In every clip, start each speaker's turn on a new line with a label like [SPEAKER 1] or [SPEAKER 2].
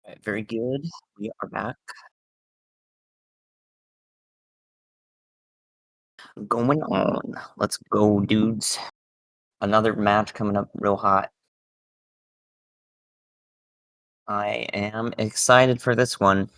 [SPEAKER 1] Right, very good. We are back. Going on. Let's go, dudes. Another match coming up real hot. I am excited for this one.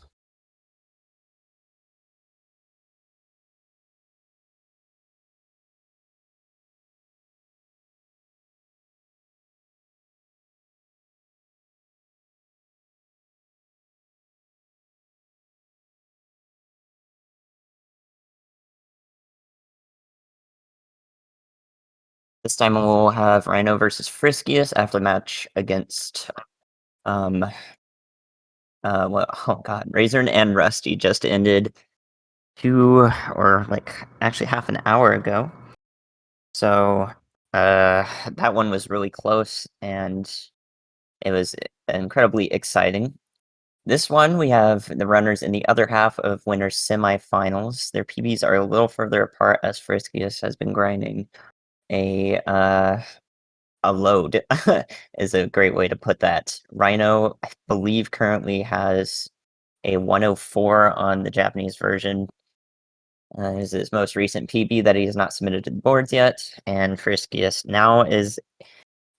[SPEAKER 1] This time we'll have Rhino versus Friskiest after the match against oh god, Razor and Rusty just ended actually half an hour ago. So that one was really close and it was incredibly exciting. This one, we have the runners in the other half of winners semifinals. Their PBs are a little further apart as Friskiest has been grinding a load is a great way to put that. Rhino, I believe, currently has a 104 on the Japanese version. Is his most recent PB that he has not submitted to the boards yet, and Friskiest now is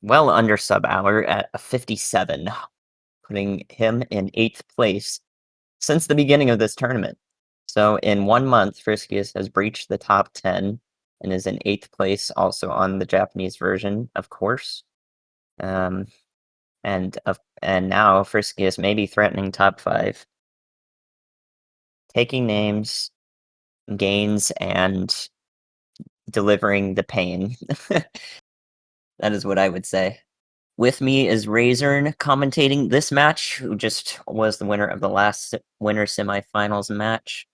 [SPEAKER 1] well under sub hour at a 57, putting him in 8th place since the beginning of this tournament. So in 1 month, Friskiest has breached the top 10 and is in 8th place, also on the Japanese version, of course. And now Friskiest may be threatening top 5. Taking names, gains, and delivering the pain. That is what I would say. With me is Razor commentating this match, who just was the winner of the last winner semifinals match.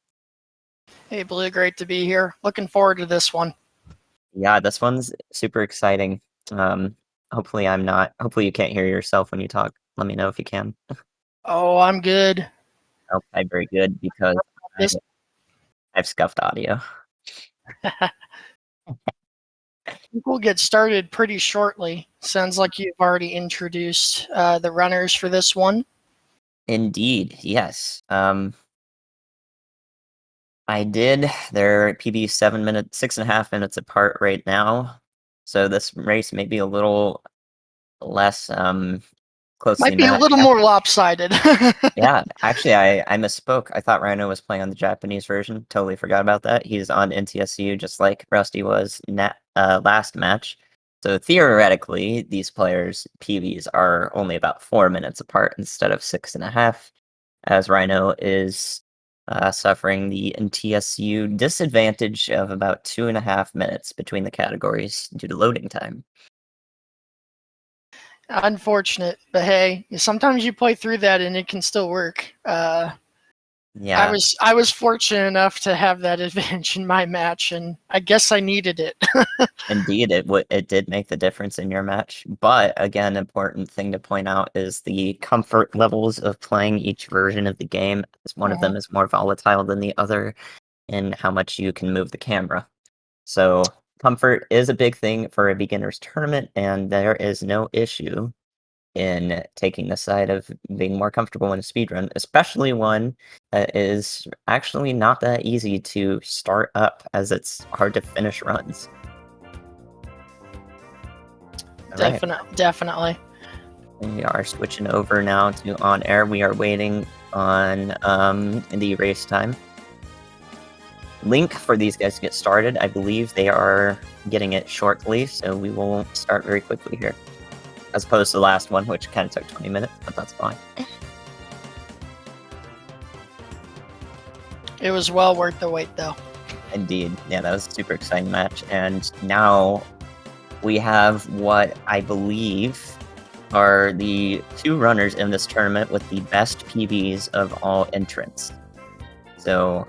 [SPEAKER 2] Hey, Blue, great to be here. Looking forward to this one.
[SPEAKER 1] Yeah, this one's super exciting. Hopefully you can't hear yourself when you talk. Let me know if you can.
[SPEAKER 2] Oh, I'm good.
[SPEAKER 1] Okay, very good, because I've scuffed audio.
[SPEAKER 2] I think we'll get started pretty shortly. Sounds like you've already introduced the runners for this one.
[SPEAKER 1] Indeed, yes. I did. They're PB 6.5 minutes apart right now. So this race may be a little less closely
[SPEAKER 2] Might be
[SPEAKER 1] matched.
[SPEAKER 2] a little more lopsided.
[SPEAKER 1] Yeah, actually, I misspoke. I thought Rhino was playing on the Japanese version. Totally forgot about that. He's on NTSU just like Rusty was last match. So theoretically, these players' PBs are only about 4 minutes apart instead of 6.5, as Rhino is suffering the NTSU disadvantage of about 2.5 minutes between the categories due to loading time.
[SPEAKER 2] Unfortunate, but hey, sometimes you play through that and it can still work.
[SPEAKER 1] Yeah,
[SPEAKER 2] I was fortunate enough to have that advantage in my match, and I guess I needed it.
[SPEAKER 1] indeed, it did make the difference in your match. But again, important thing to point out is the comfort levels of playing each version of the game, as one of them is more volatile than the other in how much you can move the camera. So comfort is a big thing for a beginner's tournament, and there is no issue in taking the side of being more comfortable in a speedrun, especially one that is actually not that easy to start up, as it's hard to finish runs.
[SPEAKER 2] Definitely.
[SPEAKER 1] We are switching over now to on air. We are waiting on the race time link for these guys to get started. I believe they are getting it shortly, so we will start very quickly here, as opposed to the last one, which kind of took 20 minutes, but that's fine.
[SPEAKER 2] It was well worth the wait, though.
[SPEAKER 1] Indeed. Yeah, that was a super exciting match. And now we have what I believe are the 2 runners in this tournament with the best PBs of all entrants. So,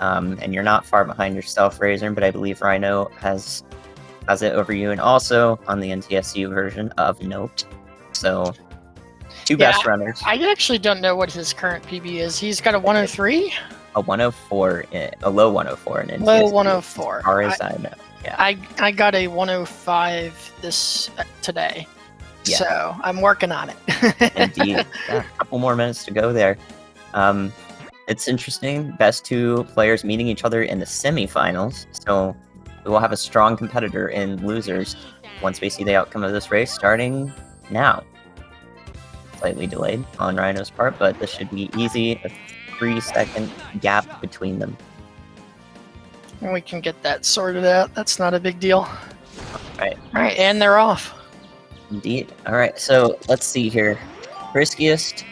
[SPEAKER 1] and you're not far behind yourself, Razor, but I believe Rhino has it over you, and also on the NTSU version of note. So, 2 best runners.
[SPEAKER 2] I actually don't know what his current PB is. He's got a 103?
[SPEAKER 1] A 104, a low 104 in NTSU.
[SPEAKER 2] Low 104.
[SPEAKER 1] As far as I know. Yeah.
[SPEAKER 2] I got a 105 today. Yeah. So I'm working on it.
[SPEAKER 1] Indeed. Yeah, a couple more minutes to go there. It's interesting. Best 2 players meeting each other in the semifinals. So we will have a strong competitor in losers once we see the outcome of this race starting now. Slightly delayed on Rhino's part, but this should be easy. A 3-second gap between them.
[SPEAKER 2] And we can get that sorted out. That's not a big deal.
[SPEAKER 1] Right.
[SPEAKER 2] Alright, and they're off.
[SPEAKER 1] Indeed. Alright, so let's see here. Friskiest,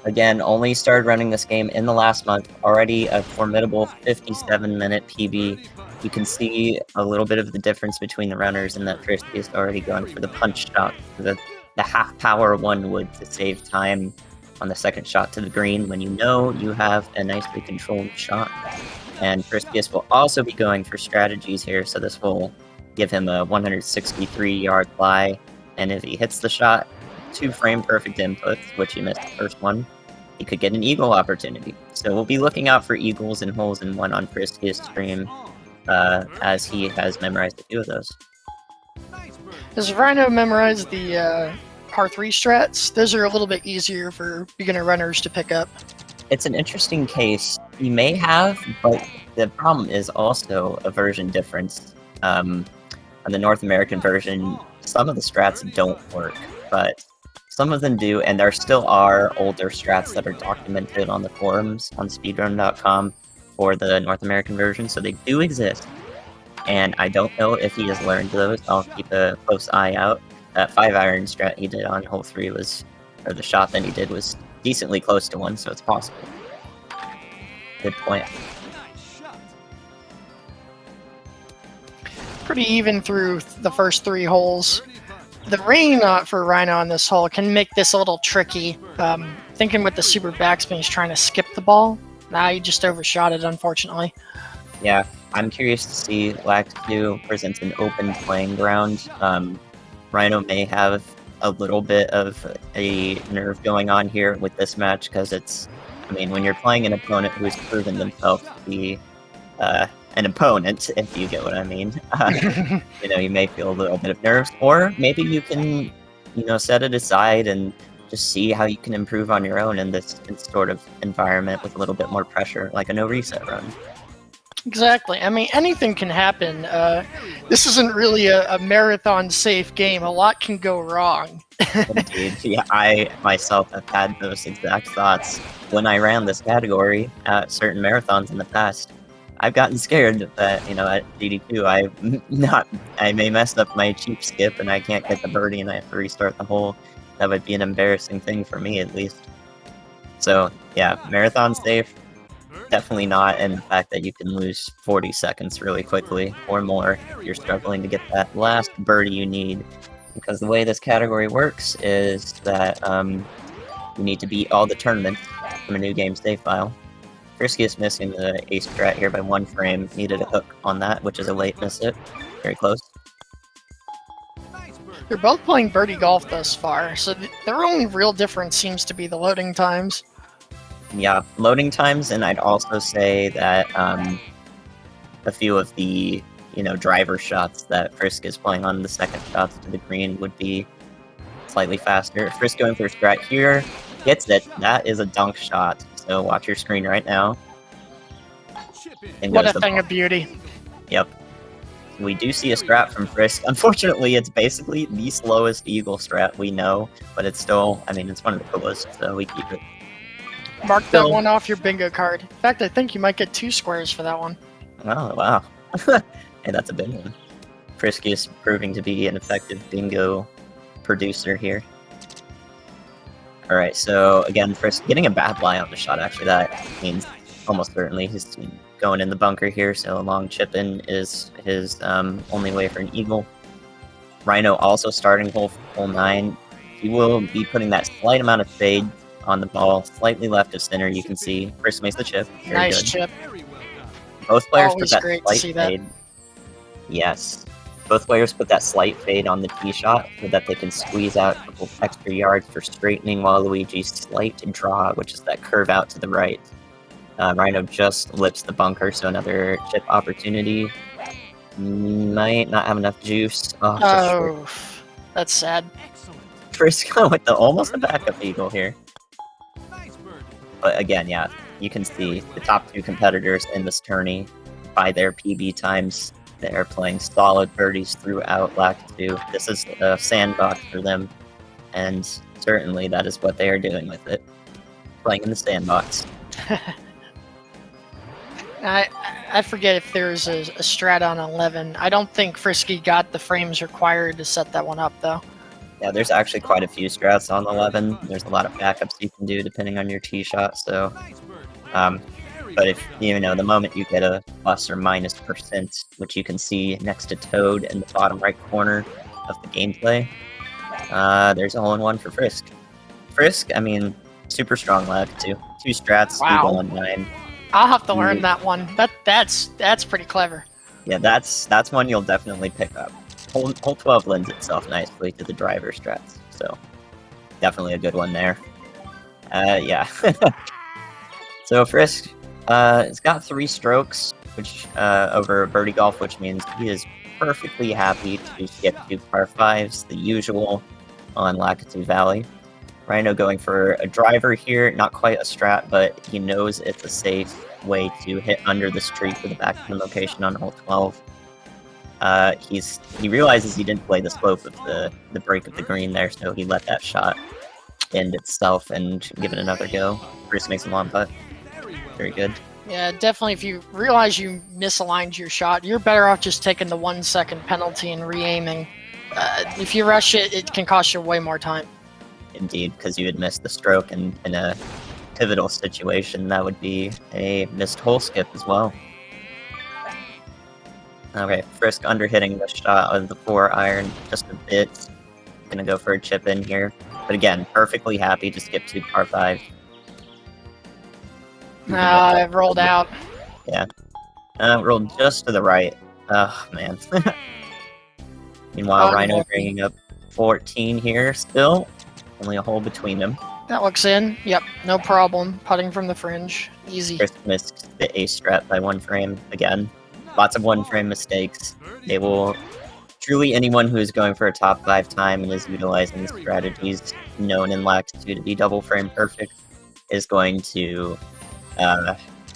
[SPEAKER 1] again, only started running this game in the last month. Already a formidable 57-minute PB. You can see a little bit of the difference between the runners, and that Friskiest already going for the punch shot, the half-power 1-wood to save time on the second shot to the green when you know you have a nicely controlled shot. And Friskiest will also be going for strategies here, so this will give him a 163-yard fly, and if he hits the shot, 2 frame-perfect inputs, which he missed the first one, he could get an eagle opportunity. So we'll be looking out for eagles and holes in one on Friskiest stream, as he has memorized a few of those.
[SPEAKER 2] Does Rhino memorize the par 3 strats? Those are a little bit easier for beginner runners to pick up.
[SPEAKER 1] It's an interesting case. He may have, but the problem is also a version difference. On the North American version, some of the strats don't work, but some of them do, and there still are older strats that are documented on the forums on speedrun.com for the North American version, so they do exist. And I don't know if he has learned those. I'll keep a close eye out. That 5-iron strat he did on hole 3 was, or the shot that he did was decently close to one, so it's possible. Good point.
[SPEAKER 2] Pretty even through the first 3 holes. The rain for Rhino on this hole can make this a little tricky. Thinking with the super backspin, he's trying to skip the ball. Nah, he just overshot it, unfortunately.
[SPEAKER 1] Yeah, I'm curious to see. Lax 2 presents an open playing ground. Rhino may have a little bit of a nerve going on here with this match, because it's, I mean, when you're playing an opponent who's proven themselves to be an opponent, if you get what I mean, you know, you may feel a little bit of nerves, or maybe you can, you know, set it aside and just see how you can improve on your own in this sort of environment with a little bit more pressure, like a no reset run.
[SPEAKER 2] Exactly. I mean, anything can happen. This isn't really a marathon-safe game. A lot can go wrong.
[SPEAKER 1] Indeed. Yeah, I myself have had those exact thoughts when I ran this category at certain marathons in the past. I've gotten scared that, you know, at GD2, I may mess up my cheap skip and I can't get the birdie and I have to restart the hole. That would be an embarrassing thing for me, at least. So, yeah, marathon safe, definitely not. And the fact that you can lose 40 seconds really quickly or more if you're struggling to get that last birdie you need. Because the way this category works is that you need to beat all the tournaments from a new game save file. Friskiest missing the ace strat here by 1 frame. Needed a hook on that, which is a late miss it. Very close.
[SPEAKER 2] They're both playing birdie golf thus far, so their only real difference seems to be the loading times.
[SPEAKER 1] Yeah, loading times, and I'd also say that a few of the, you know, driver shots that Frisk is playing on the second shots to the green would be slightly faster. Frisk going for a strat here, gets it. That is a dunk shot. So watch your screen right now.
[SPEAKER 2] What a thing of beauty.
[SPEAKER 1] Yep. We do see a strat from Frisk. Unfortunately, it's basically the slowest eagle strat we know, but it's still, I mean, it's one of the coolest, so we keep it.
[SPEAKER 2] Mark that one off your bingo card. In fact, I think you might get 2 squares for that one.
[SPEAKER 1] Oh, wow. Hey, that's a big one. Friskiest proving to be an effective bingo producer here. Alright, so again, Frisk getting a bad lie on the shot, actually. That means almost certainly he's going in the bunker here, so a long chip in is his only way for an eagle. Rhino also starting hole 9. He will be putting that slight amount of fade on the ball, slightly left of center, you can see. Frisk makes the chip. Very
[SPEAKER 2] nice
[SPEAKER 1] good.
[SPEAKER 2] chip.
[SPEAKER 1] Both players
[SPEAKER 2] Always
[SPEAKER 1] put that
[SPEAKER 2] great
[SPEAKER 1] slight
[SPEAKER 2] to see that.
[SPEAKER 1] fade. Yes. Both players put that slight fade on the tee shot so that they can squeeze out a couple extra yards for straightening Waluigi's slight draw, which is that curve out to the right. Rhino just lips the bunker, so another chip opportunity. Might not have enough juice. Oh, just short.
[SPEAKER 2] Oh, that's sad.
[SPEAKER 1] Frisk with the almost a backup eagle here. But again, yeah, you can see the top two competitors in this tourney, by their PB times, they are playing solid birdies throughout Lakitu. This is a sandbox for them, and certainly that is what they are doing with it. Playing in the sandbox.
[SPEAKER 2] I forget if there's a strat on 11. I don't think Frisky got the frames required to set that one up, though.
[SPEAKER 1] Yeah, there's actually quite a few strats on 11. There's a lot of backups you can do depending on your tee shot, so... but if, you know, the moment you get a plus or minus percent, which you can see next to Toad in the bottom right corner of the gameplay, there's a hole-in-one for Frisk. Frisk, I mean, super strong left, too. 2 strats,
[SPEAKER 2] Wow.
[SPEAKER 1] 2 on 9.
[SPEAKER 2] I'll have to learn that one. That's pretty clever.
[SPEAKER 1] Yeah, that's one you'll definitely pick up. Hole 12 lends itself nicely to the driver strats, so definitely a good one there. Yeah. So Frisk, it's got 3 strokes, which over birdie golf, which means he is perfectly happy to get 2 par 5s, the usual on Lakitu Valley. Rhino going for a driver here, not quite a strat, but he knows it's a safe way to hit under this tree for the backspin location on hole 12. He realizes he didn't play the slope of the break of the green there, so he let that shot end itself and give it another go. Bruce makes a long putt. Very good.
[SPEAKER 2] Yeah, definitely. If you realize you misaligned your shot, you're better off just taking the 1 second penalty and re-aiming. If you rush it, it can cost you way more time.
[SPEAKER 1] Indeed, because you had missed the stroke, and in a pivotal situation, that would be a missed hole skip as well. Okay, Frisk underhitting the shot of the 4 iron just a bit. Gonna go for a chip in here. But again, perfectly happy to skip 2 par 5.
[SPEAKER 2] It rolled out.
[SPEAKER 1] Yeah. Rolled just to the right. Oh, man. Meanwhile, Rhino bringing up 14 here still. Only a hole between them.
[SPEAKER 2] That looks in. Yep, no problem. Putting from the fringe. Easy.
[SPEAKER 1] Frisk missed the ace strat by 1 frame again. Lots of 1 frame mistakes. They will... Truly anyone who is going for a top 5 time and is utilizing the strategies known in Lakitu to be double frame perfect is going to...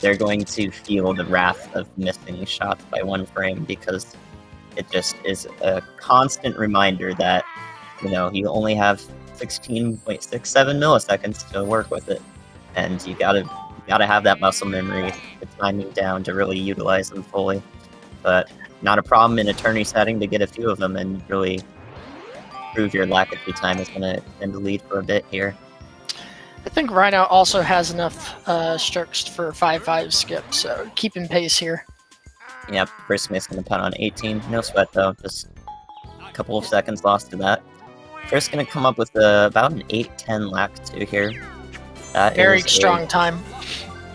[SPEAKER 1] they're going to feel the wrath of missing shots by 1 frame, because it just is a constant reminder that, you know, you only have 16.67 milliseconds to work with it, and you gotta have that muscle memory, the timing down to really utilize them fully. But not a problem in a tourney setting to get a few of them and really prove your Lakitu time is gonna end the lead for a bit here.
[SPEAKER 2] I think Rhino also has enough strokes for a 5-5 skip, so keeping pace here.
[SPEAKER 1] Yep, Frisk is gonna putt on 18. No sweat though, just a couple of seconds lost to that. Frisk gonna come up with about an 8-10 Lakitu here. That
[SPEAKER 2] Very
[SPEAKER 1] is
[SPEAKER 2] strong time.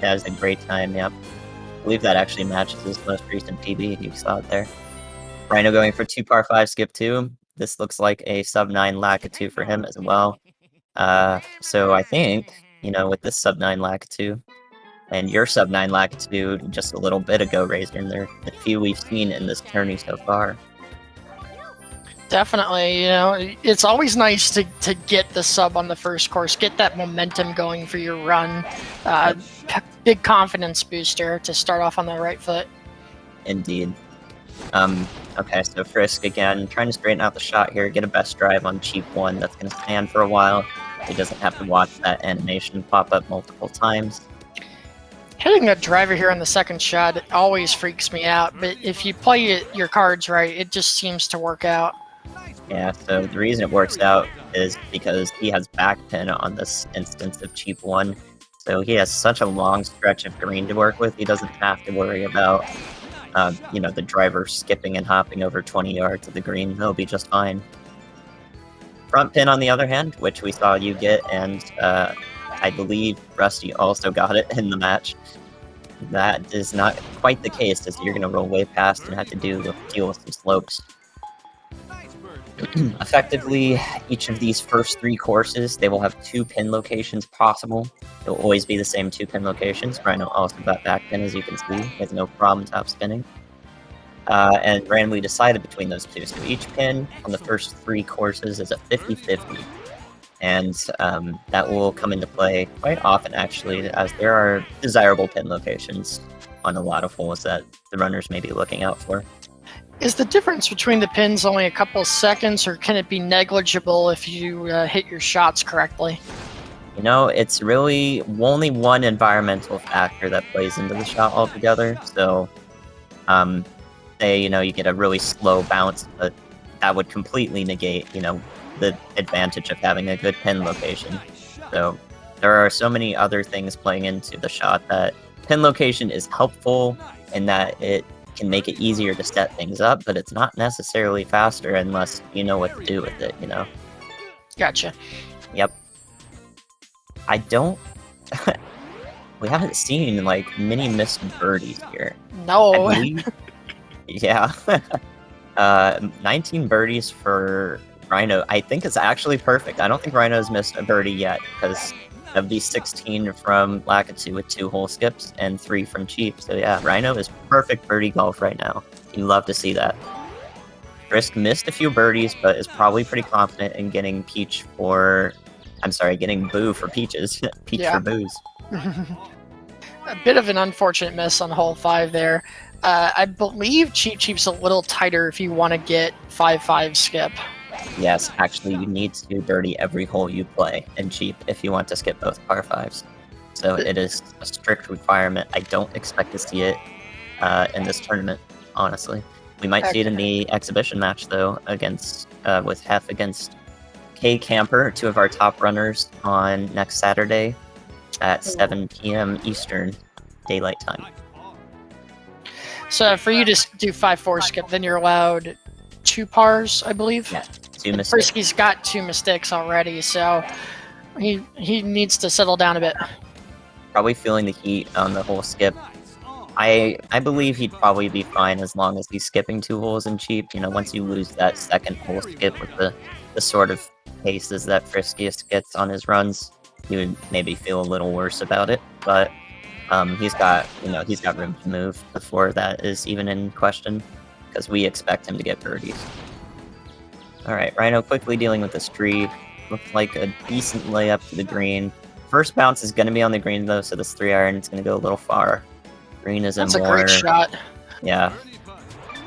[SPEAKER 1] That is a great time, yep. I believe that actually matches his most recent PB, you saw it there. Rhino going for 2 par 5 skip 2. This looks like a sub 9 Lakitu for him as well. So I think, you know, with this sub 9 Lakitu, and your sub 9 Lakitu just a little bit ago, Razor, and they're the few we've seen in this tourney so far.
[SPEAKER 2] Definitely, you know, it's always nice to get the sub on the first course, get that momentum going for your run. Big confidence booster to start off on the right foot.
[SPEAKER 1] Indeed. Okay, so Frisk again, trying to straighten out the shot here, get a best drive on cheap 1 that's going to stand for a while. He doesn't have to watch that animation pop up multiple times.
[SPEAKER 2] Hitting a driver here on the second shot, it always freaks me out, but if you play your cards right, it just seems to work out.
[SPEAKER 1] Yeah, so the reason it works out is because he has backpin on this instance of cheap 1. So he has such a long stretch of green to work with, he doesn't have to worry about, you know, the driver skipping and hopping over 20 yards of the green. He'll be just fine. Front pin, on the other hand, which we saw you get, and I believe Rusty also got it in the match. That is not quite the case, as you're going to roll way past and have to deal with some slopes. Effectively, each of these first 3 courses, they will have 2 pin locations possible. It'll always be the same 2 pin locations. Rhino also got back pin, as you can see. He has no problem top spinning. And randomly decided between those 2. So each pin on the first 3 courses is a 50-50. and that will come into play quite often, actually, as there are desirable pin locations on a lot of holes that the runners may be looking out for.
[SPEAKER 2] Is the difference between the pins only a couple seconds, or can it be negligible if you hit your shots correctly?
[SPEAKER 1] You know, it's really only one environmental factor that plays into the shot altogether. So, say, you get a really slow bounce, but that would completely negate, the advantage of having a good pin location. So, there are so many other things playing into the shot that pin location is helpful in that it can make it easier to set things up, but it's not necessarily faster unless you know what to do with it,
[SPEAKER 2] Gotcha.
[SPEAKER 1] Yep. I don't... we haven't seen, many missed birdies here.
[SPEAKER 2] No.
[SPEAKER 1] I believe... yeah. 19 birdies for Rhino. I think it's actually perfect. I don't think Rhino's missed a birdie yet, because of these 16 from Lakitu with 2 hole skips and 3 from Cheap. So yeah, Rhino is perfect birdie golf right now. You love to see that. Frisk missed a few birdies, but is probably pretty confident in getting Peach for... I'm sorry, getting Boo for Peaches. Peach for Boos.
[SPEAKER 2] A bit of an unfortunate miss on hole 5 there. I believe Cheap's a little tighter if you want to get 5-5 skip.
[SPEAKER 1] Yes, actually, you need to birdie every hole you play in Cheap if you want to skip both par 5s. So it is a strict requirement. I don't expect to see it in this tournament, honestly. We might see it in the exhibition match, though, against with Hef against K Camper, 2 of our top runners, on next Saturday at 7 p.m. Eastern Daylight Time.
[SPEAKER 2] So for you to do 5-4 skip, then you're allowed 2 pars, I believe.
[SPEAKER 1] Yeah, 2 mistakes.
[SPEAKER 2] Friski's got 2 mistakes already, so he needs to settle down a bit.
[SPEAKER 1] Probably feeling the heat on the whole skip. I believe he'd probably be fine as long as he's skipping 2 holes in Cheap. Once you lose that second hole skip with the sort of paces that Friskiest gets on his runs, he would maybe feel a little worse about it. But he's got room to move before that is even in question, because we expect him to get birdies. All right, Rhino quickly dealing with this tree. Looks like a decent layup to the green. First bounce is going to be on the green, though, so this 3-iron is going to go a little far. Green is
[SPEAKER 2] That's
[SPEAKER 1] a more...
[SPEAKER 2] a great shot.
[SPEAKER 1] Yeah.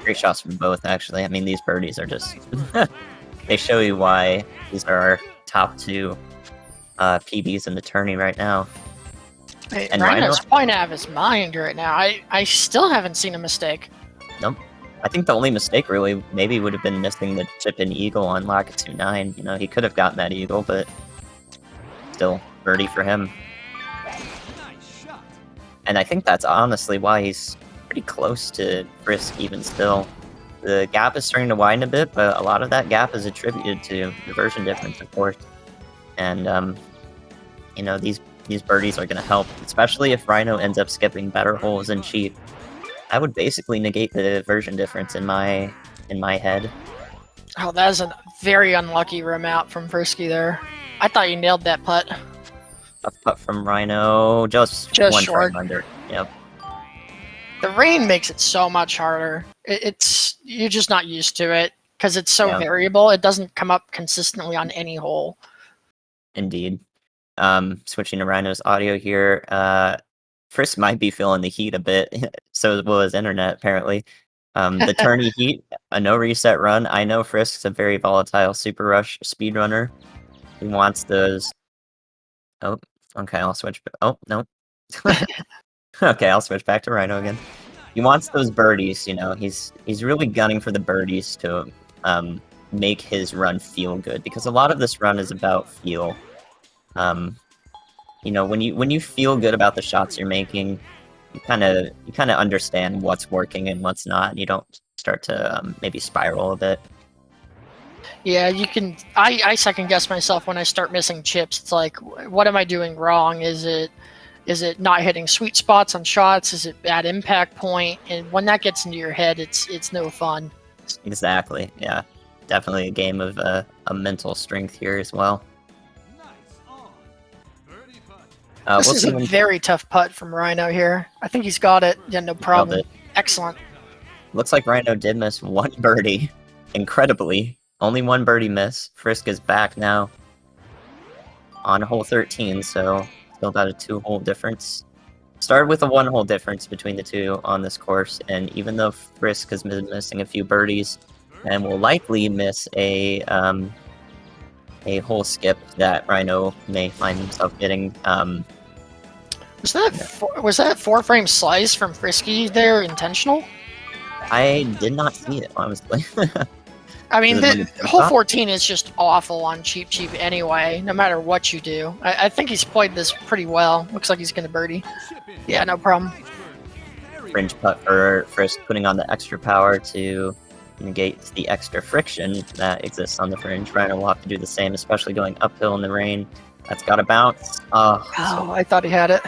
[SPEAKER 1] Great shots from both, actually. I mean, these birdies are just... they show you why these are our top 2 PBs in the tourney right now.
[SPEAKER 2] Hey,
[SPEAKER 1] And
[SPEAKER 2] Rhino's point out of his mind right now. I still haven't seen a mistake.
[SPEAKER 1] Nope. I think the only mistake really maybe would have been missing the chip-in eagle on Lakitu 9. He could have gotten that eagle, but still, birdie for him. And I think that's honestly why he's pretty close to Frisk even still. The gap is starting to widen a bit, but a lot of that gap is attributed to the version difference, of course. And, these birdies are going to help, especially if Rhino ends up skipping better holes in Cheap. That would basically negate the version difference in my head.
[SPEAKER 2] Oh, that is a very unlucky rim out from Frisky there. I thought you nailed that putt.
[SPEAKER 1] A putt from Rhino, just one
[SPEAKER 2] short.
[SPEAKER 1] frame under. Yep.
[SPEAKER 2] The rain makes it so much harder. You're just not used to it because it's so variable. It doesn't come up consistently on any hole.
[SPEAKER 1] Indeed. Switching to Rhino's audio here. Frisk might be feeling the heat a bit, so will his internet, apparently. The Tourney heat, a no reset run. I know Frisk's a very volatile Super Rush speedrunner. He wants those... Oh, okay, I'll switch... Oh, no. Okay, I'll switch back to Rhino again. He wants those birdies, He's really gunning for the birdies to make his run feel good, because a lot of this run is about feel. When you feel good about the shots you're making, you kind of understand what's working and what's not, and you don't start to maybe spiral a bit.
[SPEAKER 2] Yeah, you can. I second guess myself when I start missing chips. It's like, what am I doing wrong? Is it not hitting sweet spots on shots? Is it bad impact point? And when that gets into your head, it's no fun.
[SPEAKER 1] Exactly. Yeah, definitely a game of a mental strength here as well.
[SPEAKER 2] This is a very tough putt from Rhino here. I think he's got it. Yeah, no problem. Excellent.
[SPEAKER 1] Looks like Rhino did miss 1 birdie. Incredibly. Only 1 birdie miss. Frisk is back now. on hole 13, so still about a 2-hole difference. Started with a 1-hole difference between the two on this course, and even though Frisk has been missing a few birdies and will likely miss a hole skip that Rhino may find himself getting.
[SPEAKER 2] Was that 4-frame slice from Frisky there intentional?
[SPEAKER 1] I did not see it, honestly.
[SPEAKER 2] I mean,
[SPEAKER 1] Is it
[SPEAKER 2] hole 14 is just awful on Cheap Cheap anyway, no matter what you do. I think he's played this pretty well. Looks like he's going to birdie. Yeah, no problem.
[SPEAKER 1] Fringe putt for Frisk, putting on the extra power to negate the extra friction that exists on the fringe. Rhino will have to do the same, especially going uphill in the rain. That's got to bounce.
[SPEAKER 2] Oh, I thought he had it.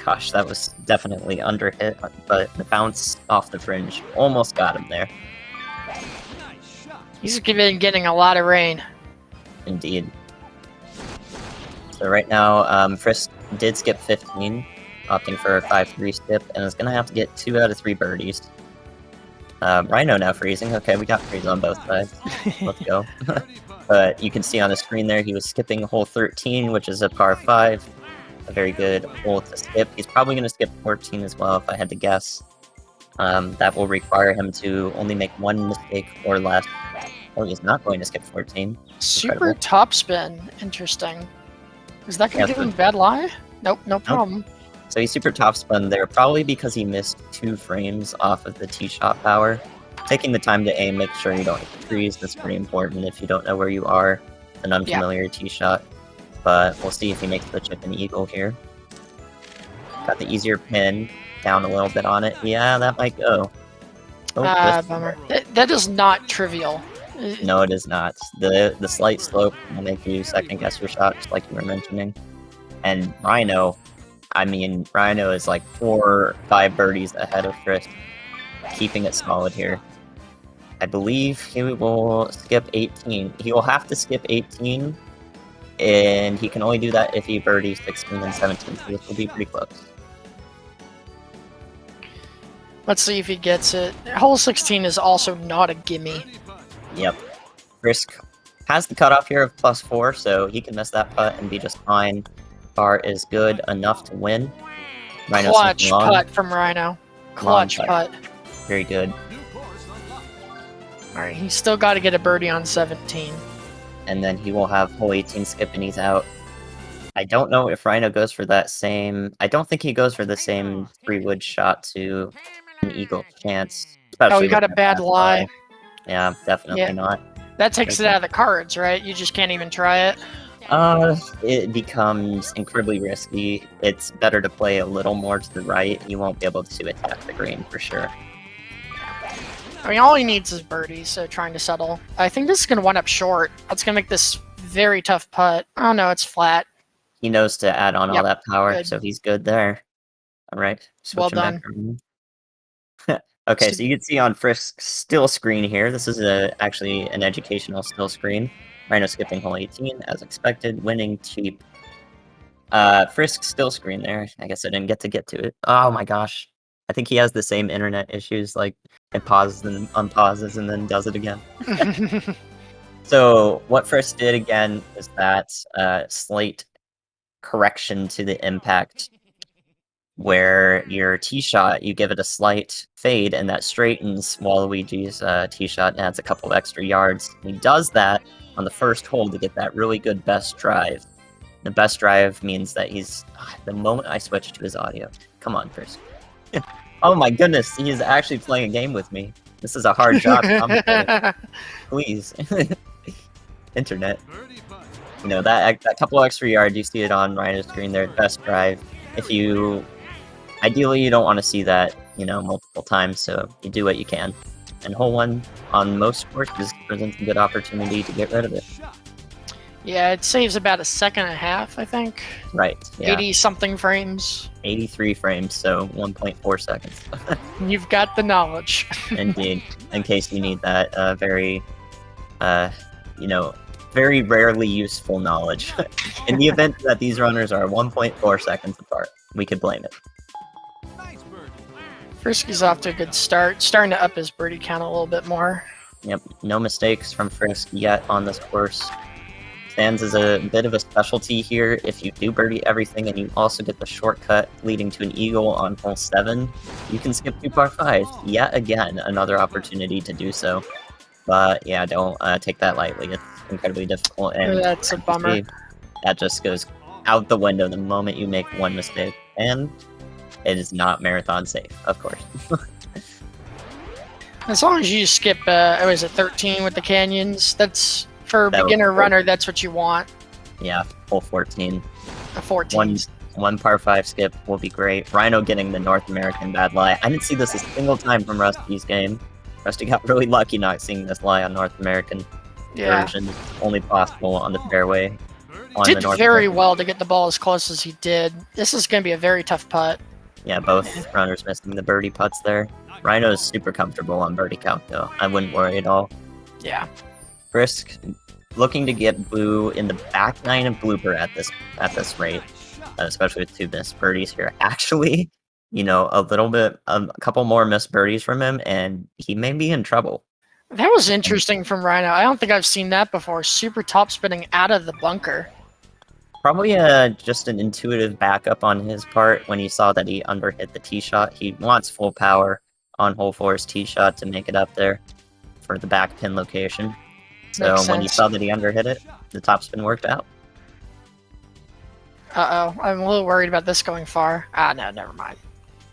[SPEAKER 1] Gosh, that was definitely under hit, but the bounce off the fringe almost got him there.
[SPEAKER 2] He's been getting a lot of rain.
[SPEAKER 1] Indeed. So right now, Frisk did skip 15, opting for a 5-3 skip, and is going to have to get 2 out of 3 birdies. Rhino now freezing. Okay, we got freeze on both sides. Let's go. But you can see on the screen there, he was skipping hole 13, which is a par 5. A very good hole to skip. He's probably going to skip 14 as well, if I had to guess. That will require him to only make 1 mistake or less. Oh, he's not going to skip 14.
[SPEAKER 2] Super topspin. Interesting. Is that going to give him a bad lie? Nope, no problem.
[SPEAKER 1] So he super topspun there, probably because he missed 2 frames off of the tee shot power. Taking the time to aim, make sure you don't hit the trees. That's pretty important if you don't know where you are. An unfamiliar tee shot. But we'll see if he makes the chip and eagle here. Got the easier pin, down a little bit on it. Yeah, that might go. Oh,
[SPEAKER 2] bummer. That is not trivial.
[SPEAKER 1] No, it is not. The slight slope will make you second guess your shot, just like you were mentioning. And Rhino, I mean, Rhino is like 4 or 5 birdies ahead of Frisk, keeping it solid here. I believe he will skip 18. He will have to skip 18, and he can only do that if he birdies 16 and 17, so this will be pretty close.
[SPEAKER 2] Let's see if he gets it. Hole 16 is also not a gimme.
[SPEAKER 1] Yep. Frisk has the cutoff here of +4, so he can miss that putt and be just fine. Par is good enough to win. Rhino's
[SPEAKER 2] Clutch putt from Rhino. Clutch putt.
[SPEAKER 1] Very good.
[SPEAKER 2] Alright, he's still got to get a birdie on 17.
[SPEAKER 1] And then he will have hole 18 skip and he's out. I don't know if Rhino goes for that same... I don't think he goes for the same 3-wood shot to an eagle chance.
[SPEAKER 2] Oh, he got a bad lie.
[SPEAKER 1] Yeah, definitely not.
[SPEAKER 2] That takes it out of the cards, right? You just can't even try it?
[SPEAKER 1] It becomes incredibly risky. It's better to play a little more to the right. You won't be able to attack the green for sure.
[SPEAKER 2] I mean, all he needs is birdie, so trying to settle. I think this is going to wind up short. That's going to make this very tough putt. Oh no, it's flat.
[SPEAKER 1] He knows to add on all that power,
[SPEAKER 2] good.
[SPEAKER 1] So he's good there. Alright,
[SPEAKER 2] well done.
[SPEAKER 1] Okay, so you can see on Frisk's still screen here, this is actually an educational still screen. Rhino skipping hole 18, as expected, winning cheap. Frisk's still screen there. I guess I didn't get to it. Oh my gosh. I think he has the same internet issues, like it pauses and unpauses and then does it again. So what Frisk did again is that slight correction to the impact where your tee shot, you give it a slight fade, and that straightens Waluigi's tee shot and adds a couple of extra yards. And he does that on the first hole to get that really good best drive. The best drive means that he's... the moment I switch to his audio... Come on, Frisk. Oh my goodness, he is actually playing a game with me. This is a hard job. Please. Internet. You know, that couple extra yards, you see it on Rhino's screen there, best drive. If you... Ideally, you don't want to see that, you know, multiple times, so you do what you can. And hole 1 on most courses presents a good opportunity to get rid of it.
[SPEAKER 2] Yeah, it saves about a second and a half, I think.
[SPEAKER 1] Right, yeah.
[SPEAKER 2] 80-something frames.
[SPEAKER 1] 83 frames, so 1.4 seconds.
[SPEAKER 2] You've got the knowledge.
[SPEAKER 1] Indeed, in case you need that very, you know, very rarely useful knowledge. In the event that these runners are 1.4 seconds apart, we could blame it.
[SPEAKER 2] Frisky's off to a good start. Starting to up his birdie count a little bit more.
[SPEAKER 1] Yep, no mistakes from Frisk yet on this course. Sands is a bit of a specialty here. If you do birdie everything and you also get the shortcut leading to an eagle on hole 7, you can skip 2 par 5s. Yet again, another opportunity to do so. But yeah, don't take that lightly. It's incredibly difficult, and
[SPEAKER 2] That's a bummer.
[SPEAKER 1] that just goes out the window the moment you make one mistake. And it is not marathon safe, of course.
[SPEAKER 2] As long as you skip, was it 13 with the canyons? That's for a
[SPEAKER 1] That was
[SPEAKER 2] beginner
[SPEAKER 1] 14.
[SPEAKER 2] runner. That's what you want.
[SPEAKER 1] Yeah, hole 14.
[SPEAKER 2] A 14.
[SPEAKER 1] One par 5 skip will be great. Rhino getting the North American bad lie. I didn't see this a single time from Rusty's game. Rusty got really lucky not seeing this lie on North American version. It's only possible on the fairway.
[SPEAKER 2] Did very well to get the ball as close as he did. This is going to be a very tough putt.
[SPEAKER 1] Yeah, both runners missing the birdie putts there. Rhino's super comfortable on birdie count, though. I wouldn't worry at all.
[SPEAKER 2] Yeah.
[SPEAKER 1] Frisk looking to get Boo in the back 9 of blooper at this rate, especially with 2 missed birdies here. Actually, you know, a couple more missed birdies from him, and he may be in trouble.
[SPEAKER 2] That was interesting from Rhino. I don't think I've seen that before. Super top spinning out of the bunker.
[SPEAKER 1] Probably just an intuitive backup on his part when he saw that he underhit the tee shot. He wants full power on hole 4's tee shot to make it up there for the back pin location. So when he saw that he underhit it, the topspin worked out.
[SPEAKER 2] Uh-oh, I'm a little worried about this going far. No, never mind.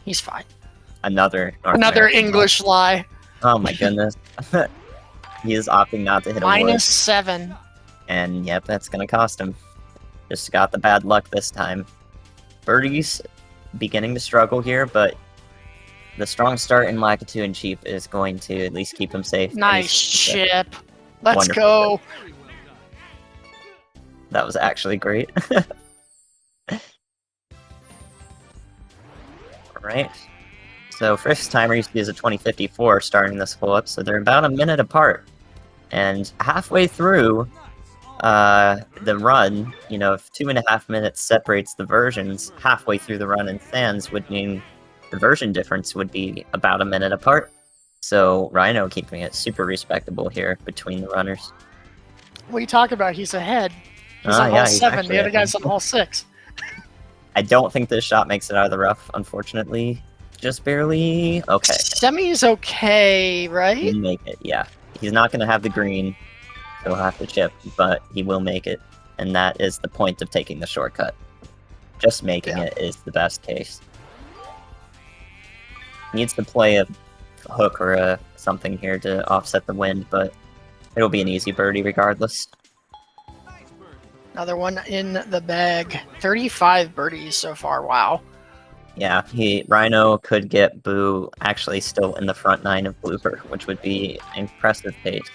[SPEAKER 2] He's fine.
[SPEAKER 1] Another
[SPEAKER 2] English lie.
[SPEAKER 1] Oh my goodness. He is opting not to hit a wood.
[SPEAKER 2] -7.
[SPEAKER 1] And yep, that's gonna cost him. Just got the bad luck this time. Birdie's beginning to struggle here, but the strong start in Lakitu and Cheap is going to at least keep him safe.
[SPEAKER 2] Nice chip. Let's
[SPEAKER 1] Wonderful.
[SPEAKER 2] go.
[SPEAKER 1] That was actually great. Alright. So Frisk's timer used to be as a 2054 starting this hole up, so they're about a minute apart. And halfway through the run, you know, if 2.5 minutes separates the versions, halfway through the run in Sands would mean the version difference would be about a minute apart. So Rhino keeping it super respectable here between the runners.
[SPEAKER 2] What are you talking about? He's ahead. He's on hole 7. The other guy's on hole 6.
[SPEAKER 1] I don't think this shot makes it out of the rough, unfortunately. Just barely. Okay.
[SPEAKER 2] Semi's okay, right?
[SPEAKER 1] He'll make it, yeah. He's not going to have the green. He'll have to chip, but he will make it. And that is the point of taking the shortcut. Just making it is the best case. Needs to play a hook or something here to offset the wind, but it'll be an easy birdie regardless.
[SPEAKER 2] Another one in the bag. 35 birdies so far, wow.
[SPEAKER 1] Yeah, Rhino could get Boo actually still in the front 9 of blooper, which would be impressive pace.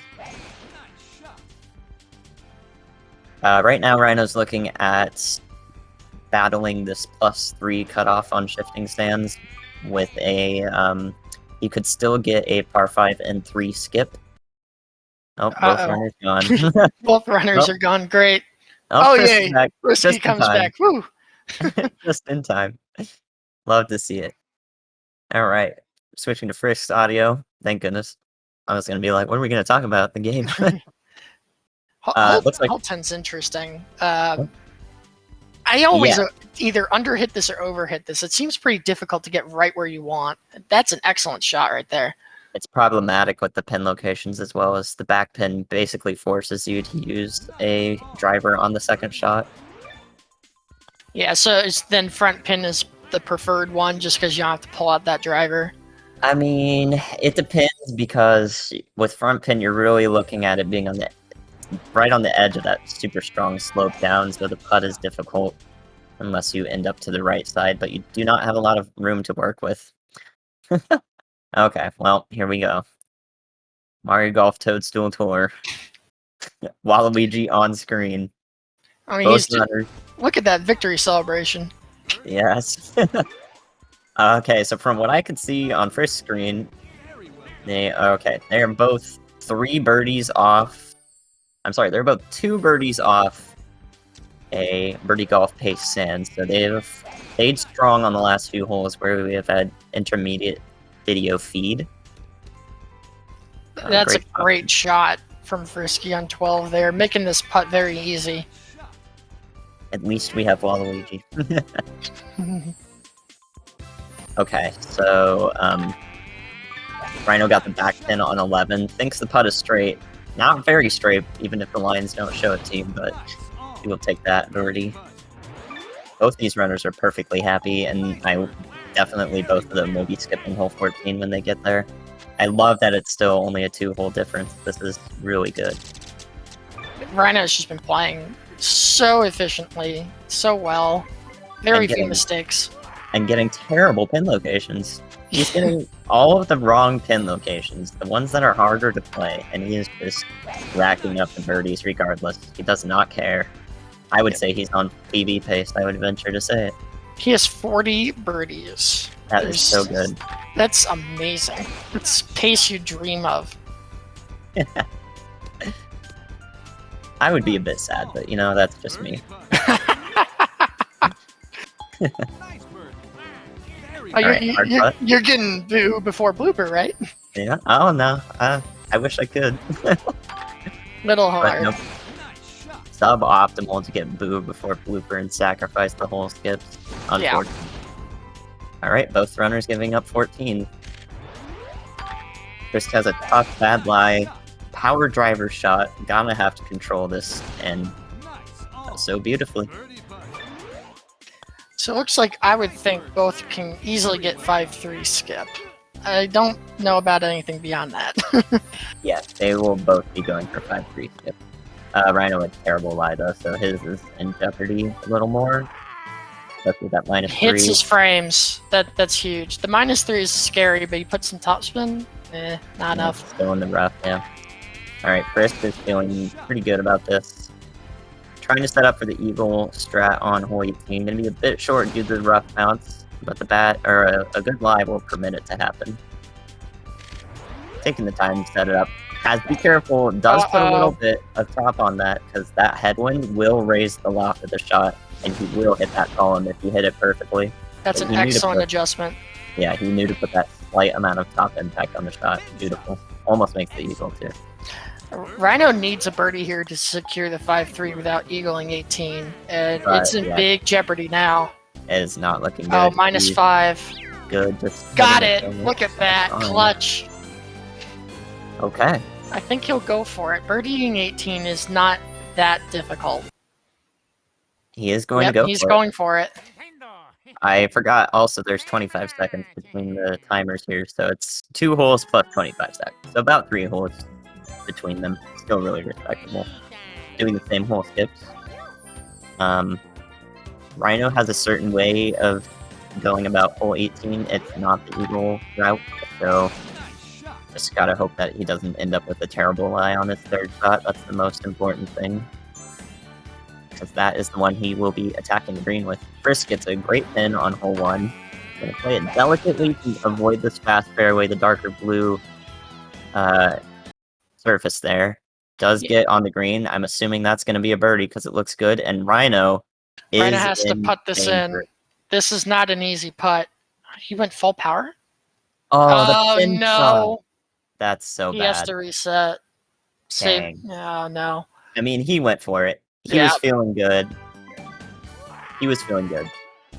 [SPEAKER 1] Right now, Rhino's looking at battling this +3 cutoff on shifting stands with a, he could still get a par 5 and 3 skip. Oh, both runners gone.
[SPEAKER 2] Both runners are gone, great.
[SPEAKER 1] Oh
[SPEAKER 2] yay, Frisky comes back, woo!
[SPEAKER 1] Just in time. Love to see it. Alright, switching to Frisk's audio, thank goodness. I was going to be like, what are we going to talk about the game? Looks like
[SPEAKER 2] hole 10's interesting. I always either underhit this or overhit this. It seems pretty difficult to get right where you want. That's an excellent shot right there.
[SPEAKER 1] It's problematic with the pin locations as well as the back pin basically forces you to use a driver on the second shot.
[SPEAKER 2] Yeah, so then front pin is the preferred one just because you don't have to pull out that driver.
[SPEAKER 1] I mean, it depends because with front pin you're really looking at it being on the right on the edge of that super strong slope down, so the putt is difficult unless you end up to the right side, but you do not have a lot of room to work with. Okay, well, here we go. Mario Golf Toadstool Tour. Waluigi on screen.
[SPEAKER 2] I mean, look at that victory celebration.
[SPEAKER 1] Yes. Okay, so from what I could see on first screen, they're both 3 birdies off. I'm sorry, they're both 2 birdies off a birdie golf pace sand. So they've stayed strong on the last few holes where we have had intermediate video feed.
[SPEAKER 2] That's a great shot. from Frisky on 12 there, making this putt very easy.
[SPEAKER 1] At least we have Waluigi. Okay, so Rhino got the back pin on 11. Thinks the putt is straight. Not very straight, even if the lines don't show it to you, but he will take that birdie. Both these runners are perfectly happy, and definitely both of them will be skipping hole 14 when they get there. I love that it's still only a 2-hole difference. This is really good.
[SPEAKER 2] Rhino's just been playing so efficiently, so well. Very few mistakes.
[SPEAKER 1] And getting terrible pin locations. He's getting all of the wrong pin locations, the ones that are harder to play, and he is just racking up the birdies regardless. He does not care. I would say he's on PB pace, I would venture to say it.
[SPEAKER 2] He has 40 birdies.
[SPEAKER 1] That is so good.
[SPEAKER 2] That's amazing. It's pace you dream of.
[SPEAKER 1] I would be a bit sad, but you know, that's just me.
[SPEAKER 2] You're getting boo before blooper, right?
[SPEAKER 1] Yeah. Oh no. I wish I could.
[SPEAKER 2] Little hard.
[SPEAKER 1] Nope. Suboptimal to get boo before blooper and sacrifice the whole skips. Unfortunately. Yeah. Alright, both runners giving up 14. Frisk has a tough bad lie. Power driver shot. Gonna have to control this, and so beautifully.
[SPEAKER 2] So it looks like I would think both can easily get 5-3 skip. I don't know about anything beyond that.
[SPEAKER 1] Yeah, they will both be going for 5-3 skip. Rhino had a terrible lie though, so his is in jeopardy a little more. Especially that -3.
[SPEAKER 2] Hits his frames. That's huge. The -3 is scary, but he puts some topspin. Not enough.
[SPEAKER 1] Still in the rough, yeah. Alright, Frisk is feeling pretty good about this. Trying to set up for the Eagle strat on hole 18. Gonna be a bit short due to the rough bounce, but the a good lie will permit it to happen. Taking the time to set it up. Has to be careful, does put a little bit of top on that, because that headwind will raise the loft of the shot, and he will hit that column if you hit it perfectly.
[SPEAKER 2] That's an excellent adjustment.
[SPEAKER 1] Yeah, he knew to put that slight amount of top impact on the shot. Beautiful. Almost makes the Eagle too.
[SPEAKER 2] Rhino needs a birdie here to secure the 5-3 without eagling 18, and it's in big jeopardy now.
[SPEAKER 1] It is not looking good.
[SPEAKER 2] Oh, -5.
[SPEAKER 1] Good. Just
[SPEAKER 2] got it. Look at that. Clutch.
[SPEAKER 1] Okay.
[SPEAKER 2] I think he'll go for it. Birdieing 18 is not that difficult.
[SPEAKER 1] He is going to go for it.
[SPEAKER 2] He's going for it.
[SPEAKER 1] I forgot also there's 25 seconds between the timers here, so it's 2 holes plus 25 seconds. So about 3 holes between them. Still really respectable. Doing the same hole skips. Rhino has a certain way of going about hole 18. It's not the Eagle route, so just gotta hope that he doesn't end up with a terrible lie on his third shot. That's the most important thing, because that is the one he will be attacking the green with. Frisk gets a great pin on hole 1. Gonna play it delicately to avoid this fast fairway, the darker blue surface there. Does get on the green. I'm assuming that's gonna be a birdie because it looks good, and Rhino
[SPEAKER 2] has to putt this in. This is not an easy putt. He went full power?
[SPEAKER 1] Oh, the pin
[SPEAKER 2] no.
[SPEAKER 1] shot. That's so bad.
[SPEAKER 2] He has to reset.
[SPEAKER 1] Dang.
[SPEAKER 2] Oh, no.
[SPEAKER 1] I mean, he went for it. He was feeling good. He was feeling good.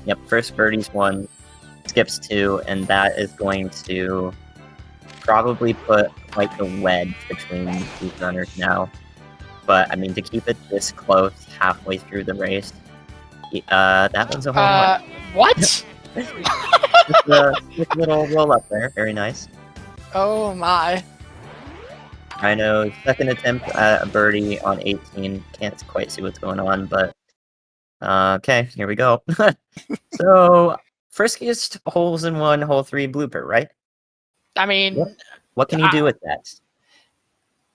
[SPEAKER 1] Yep, first birdie's 1, skips 2, and that is going to probably put like the wedge between these runners now. But, I mean, to keep it this close halfway through the race, that one's a home run.
[SPEAKER 2] What?
[SPEAKER 1] Just a little roll up there. Very nice.
[SPEAKER 2] Oh my.
[SPEAKER 1] Rhino's second attempt at a birdie on 18. Can't quite see what's going on, but okay, here we go. So, friskiest holes in 1, hole 3 blooper, right?
[SPEAKER 2] I mean,
[SPEAKER 1] what can you do with that?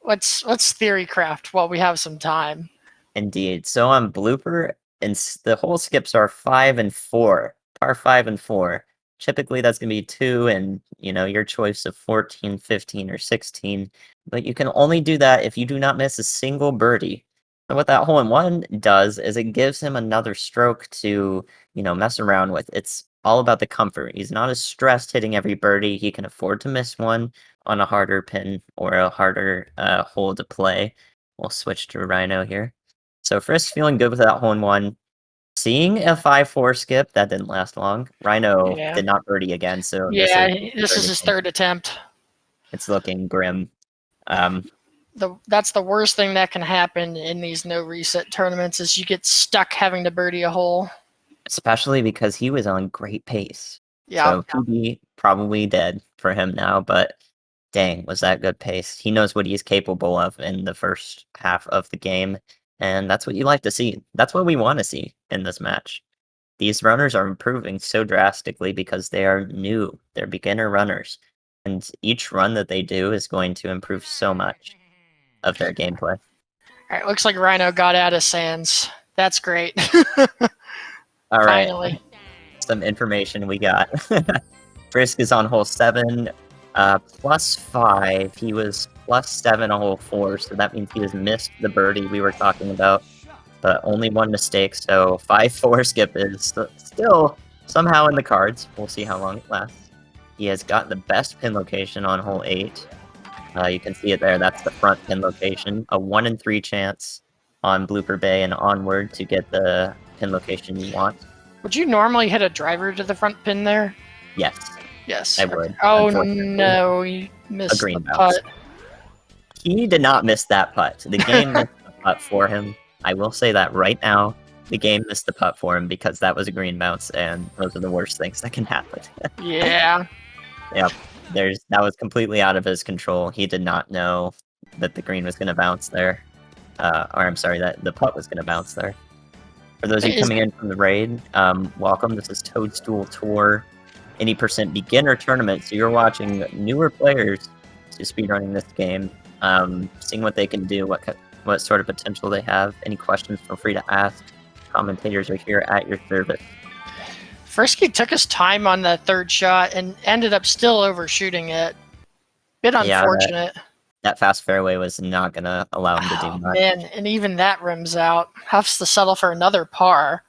[SPEAKER 2] Let's theory craft while we have some time.
[SPEAKER 1] Indeed. So on blooper, and the hole skips are 5 and 4, par 5 and 4. Typically, that's going to be 2 and, you know, your choice of 14, 15, or 16. But you can only do that if you do not miss a single birdie. So what that hole in 1 does is it gives him another stroke to, you know, mess around with. It's all about the comfort. He's not as stressed hitting every birdie. He can afford to miss one on a harder pin or a harder hole to play. We'll switch to Rhino here. So Frisk feeling good with that hole in one. Seeing a 5-4 skip, that didn't last long. Rhino
[SPEAKER 2] Yeah.
[SPEAKER 1] did not birdie again, so
[SPEAKER 2] This is his third attempt.
[SPEAKER 1] It's looking grim.
[SPEAKER 2] That's the worst thing that can happen in these no reset tournaments is you get stuck having to birdie a hole.
[SPEAKER 1] Especially because he was on great pace.
[SPEAKER 2] Yeah.
[SPEAKER 1] So PB probably dead for him now, but dang, was that good pace. He knows what he's capable of in the first half of the game, and that's what you like to see. That's what we want to see in this match. These runners are improving so drastically because they are new. They're beginner runners. And each run that they do is going to improve so much of their gameplay.
[SPEAKER 2] All right, looks like Rhino got out of Sands. That's great.
[SPEAKER 1] All right.
[SPEAKER 2] Finally.
[SPEAKER 1] Some information we got. Frisk is on hole 7, +5. He was +7 on hole 4, so that means he has missed the birdie we were talking about, but only one mistake, so 5-4 skip is still somehow in the cards. We'll see how long it lasts. He has gotten the best pin location on hole 8. You can see it there. That's the front pin location. A 1 in 3 chance on Blooper Bay and onward to get the pin location you want.
[SPEAKER 2] Would you normally hit a driver to the front pin there?
[SPEAKER 1] Yes.
[SPEAKER 2] Yes.
[SPEAKER 1] I would.
[SPEAKER 2] Oh no, you missed
[SPEAKER 1] a green
[SPEAKER 2] the
[SPEAKER 1] bounce.
[SPEAKER 2] putt.
[SPEAKER 1] He did not miss that putt. The game missed the putt for him. I will say that right now. The game missed the putt for him because that was a green bounce, and those are the worst things that can happen.
[SPEAKER 2] Yeah.
[SPEAKER 1] Yep. That was completely out of his control. He did not know that the green was going to bounce there. Or I'm sorry, that the putt was going to bounce there. For those of you coming in from the raid, welcome. This is Toadstool Tour, any % beginner tournament. So you're watching newer players to speedrunning this game, seeing what they can do, what sort of potential they have. Any questions, feel free to ask. Commentators are here at your service.
[SPEAKER 2] Frisky took his time on the third shot and ended up still overshooting it. Bit unfortunate.
[SPEAKER 1] That fast fairway was not going to allow him to do much.
[SPEAKER 2] Man, and even that rims out. Has to settle for another par.